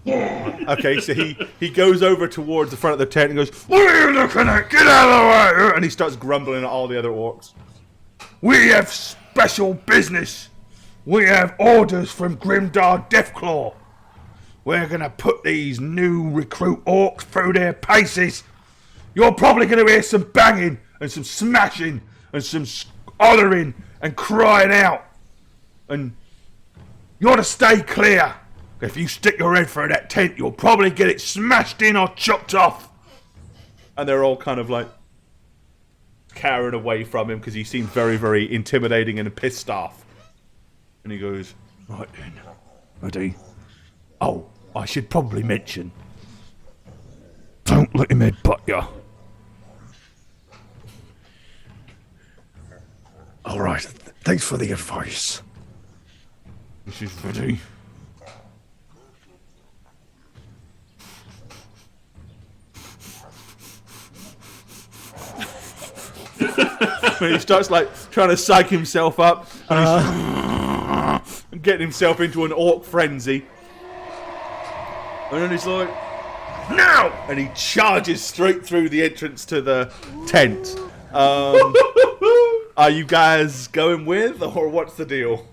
D: Yeah.
A: Okay, so he goes over towards the front of the tent and goes, "What are you looking at? Get out of the way!" And he starts grumbling at all the other orcs.
I: We have special business. We have orders from Grimdar Deathclaw. We're gonna put these new recruit orcs through their paces. You're probably gonna hear some banging and some smashing and some hollering and crying out. And you ought to stay clear. If you stick your head through that tent, you'll probably get it smashed in or chopped off.
A: And they're all kind of like carried away from him because he seems very, very intimidating and pissed off. And he goes,
I: Right then, ready? Oh, I should probably mention. Don't let him headbutt you.
H: All right. Thanks for the advice.
I: This is ready.
A: and he starts like trying to psych himself up and he's getting himself into an orc frenzy. And then he's like, "Now!" And he charges straight through the entrance to the tent. Are you guys going with, or what's the deal?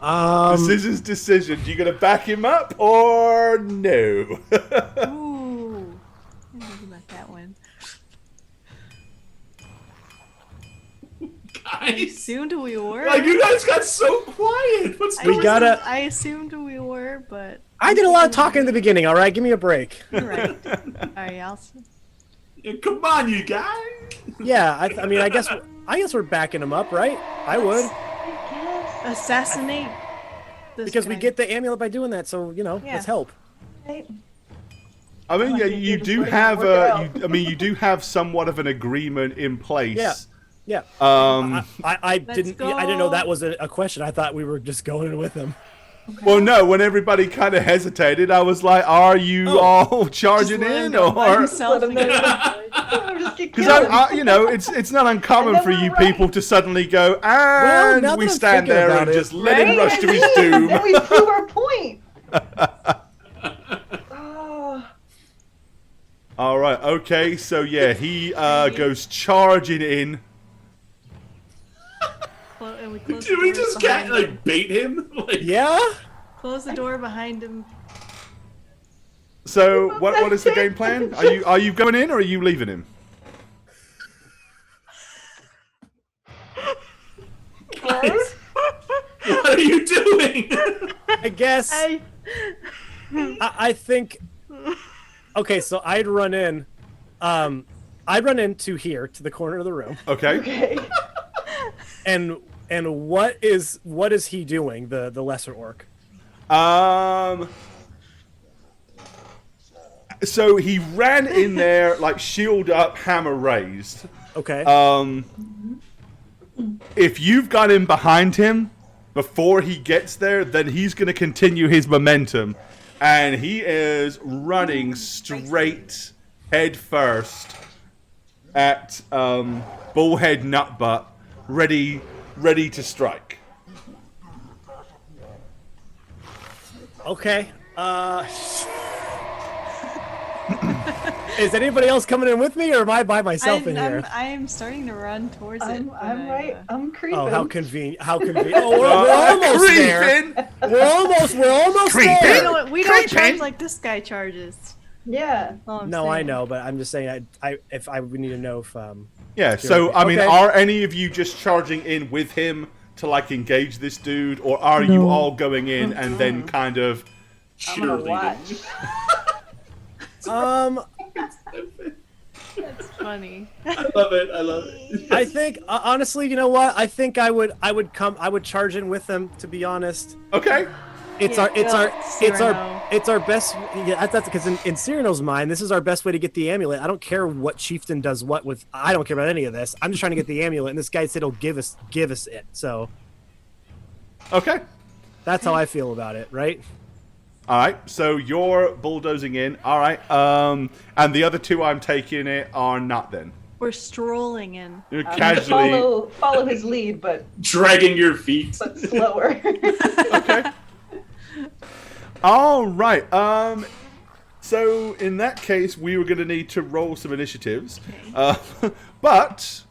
A: This is his decision. You gonna back him up or no?
E: Ooh. I didn't think about that one. I
B: Guys,
E: assumed we were.
B: like you guys got so quiet. What's going on?
E: I assumed we were, but
C: I did a lot of talking in the beginning. All right, give me a break.
E: you're right. Alright,
B: Yeah, come on, you guys.
C: Yeah, I mean, I guess we're backing him up, right? I would.
E: assassinate this
C: Because we
E: guy.
C: get the amulet by doing that, so
E: Yeah.
C: let's help.
D: Right.
A: I mean, yeah, you do have you do have somewhat of an agreement in place.
C: Yeah. Yeah. I didn't know that was a question. I thought we were just going in with him.
A: Well, no. When everybody kind of hesitated, I was like, "Are you all charging in, or?" Because it's not uncommon for you people to suddenly go, and
C: now
A: we
C: that I'm
A: stand
C: thinking
A: there
C: about
A: and
C: it.
A: just let him rush to his doom.
D: Then we prove our point.
A: All right. Okay. So yeah, he goes charging in.
E: And we close
B: Did
E: the
B: we
E: doors
B: just
E: behind
B: can't
E: him.
B: bait him? Like,
C: Yeah.
E: Close the door behind him.
A: So what is the game plan? Are you going in or are you leaving him?
B: what are you doing?
C: I guess. I think. Okay, so I'd run in. I'd run into here to the corner of the room.
A: Okay.
C: And what is he doing? The lesser orc.
A: So he ran in there like shield up, hammer raised.
C: Okay.
A: If you've got him behind him before he gets there, then he's going to continue his momentum, and he is running straight head first at Bullhead Nutbutt, ready to strike.
C: Okay. Is anybody else coming in with me, or am I by myself in here?
E: I am starting to run towards it.
D: I'm right. I'm creeping.
C: Oh, how convenient! How convenient! Oh, we're almost there. We're almost there.
E: We don't charge like this guy charges.
D: Yeah.
C: No, I know, but I'm just saying. If I would need to know if
A: Yeah. So I mean, are any of you just charging in with him to like engage this dude, or are you all going in and then kind of
B: Cheerleading?
E: That's funny.
B: I love it.
C: I think honestly, you know what? I think I would charge in with them. To be honest.
A: Okay.
C: It's our best. Yeah, that's because in Cyrano's mind, this is our best way to get the amulet. I don't care what chieftain does what with. I don't care about any of this. I'm just trying to get the amulet, and this guy said he'll give us it. So.
A: Okay.
C: That's how I feel about it, right?
A: All right. So you're bulldozing in. All right. And the other two I'm taking it are not then.
E: We're strolling in.
A: You're casually
J: follow his lead, but
B: dragging your feet,
J: but slower.
A: Okay. All right. So in that case, we were going to need to roll some initiatives. Okay. But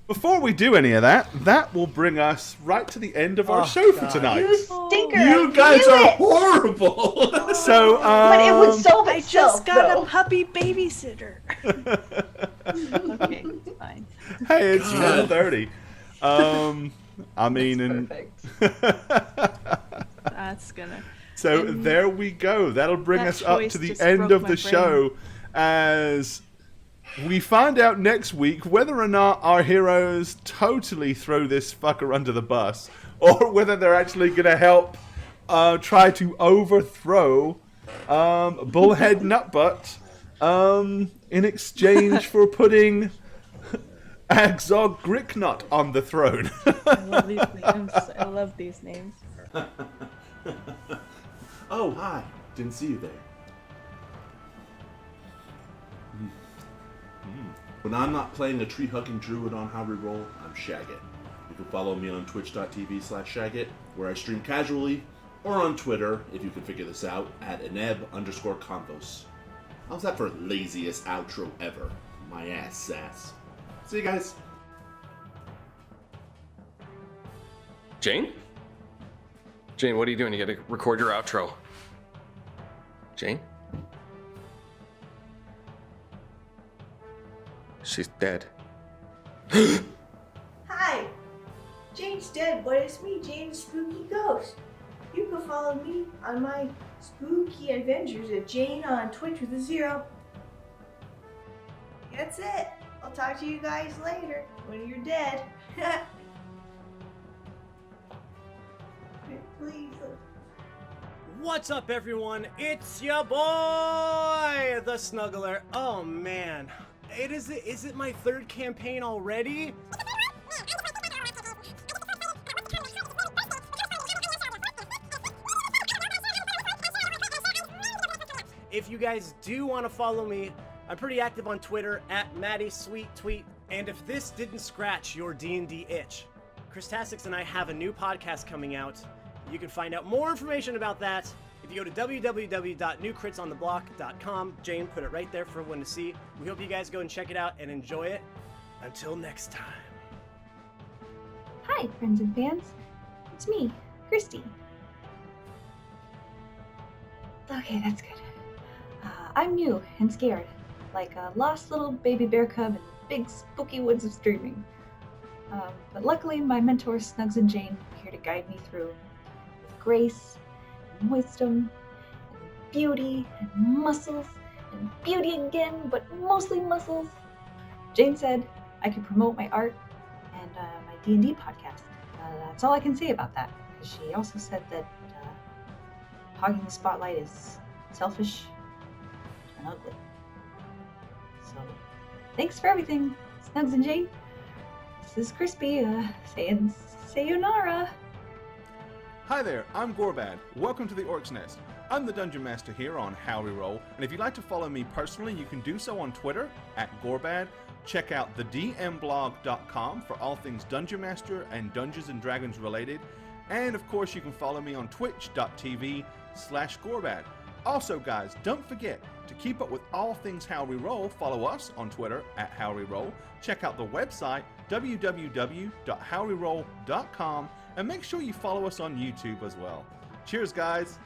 A: before we do any of that, that will bring us right to the end of our show for tonight.
J: You stinker!
B: You guys are horrible.
A: So,
J: but it would solve
E: I
J: itself,
E: just got
J: though.
E: a puppy babysitter. Okay, fine.
A: Hey, it's 10:30. I mean, and
E: that's gonna.
A: So there we go. That'll bring us up to the end of the show as we find out next week whether or not our heroes totally throw this fucker under the bus or whether they're actually going to help try to overthrow Bullhead Nutbutt in exchange for putting Agzog Gricknut on the throne.
E: I love these names. I love these names.
B: Oh, hi. Didn't see you there. When I'm not playing a tree-hugging druid on How We Roll, I'm Shagget. You can follow me on twitch.tv/Shagget, where I stream casually, or on Twitter, if you can figure this out, at @eneb_convos. How's that for laziest outro ever? My ass sass. See you guys.
K: Jane? Jane, what are you doing? You gotta record your outro. Jane? She's dead.
L: Hi! Jane's dead, but it's me, Jane the Spooky Ghost. You can follow me on my spooky adventures at Jane on Twitch with a 0. That's it. I'll talk to you guys later when you're dead. Please.
C: What's up, everyone? It's your boy, the Snuggler. Oh man, is it my 3rd campaign already? If you guys do want to follow me, I'm pretty active on Twitter at MattySweetTweet. And if this didn't scratch your D&D itch, Chris Tassix and I have a new podcast coming out. You can find out more information about that if you go to www.newcritsontheblock.com. Jane put it right there for everyone to see. We hope you guys go and check it out and enjoy it. Until next time.
M: Hi, friends and fans. It's me, Christy. Okay, that's good. I'm new and scared, like a lost little baby bear cub in big spooky woods of streaming. But luckily, my mentors Snugs and Jane are here to guide me through with grace and wisdom and beauty and muscles and beauty again, but mostly muscles. Jane said I could promote my art and my D&D podcast. That's all I can say about that, because she also said that hogging the spotlight is selfish and ugly. So, thanks for everything, Snugs and Jane. This is Crispy, saying sayonara.
A: Hi there, I'm Gorbad. Welcome to the Orc's Nest. I'm the Dungeon Master here on How We Roll, and if you'd like to follow me personally, you can do so on Twitter at Gorbad. Check out thedmblog.com for all things Dungeon Master and Dungeons & Dragons related. And of course, you can follow me on twitch.tv/Gorbad. Also, guys, don't forget to keep up with all things How We Roll. Follow us on Twitter at How We Roll. Check out the website www.howweroll.com, and make sure you follow us on YouTube as well. Cheers, guys.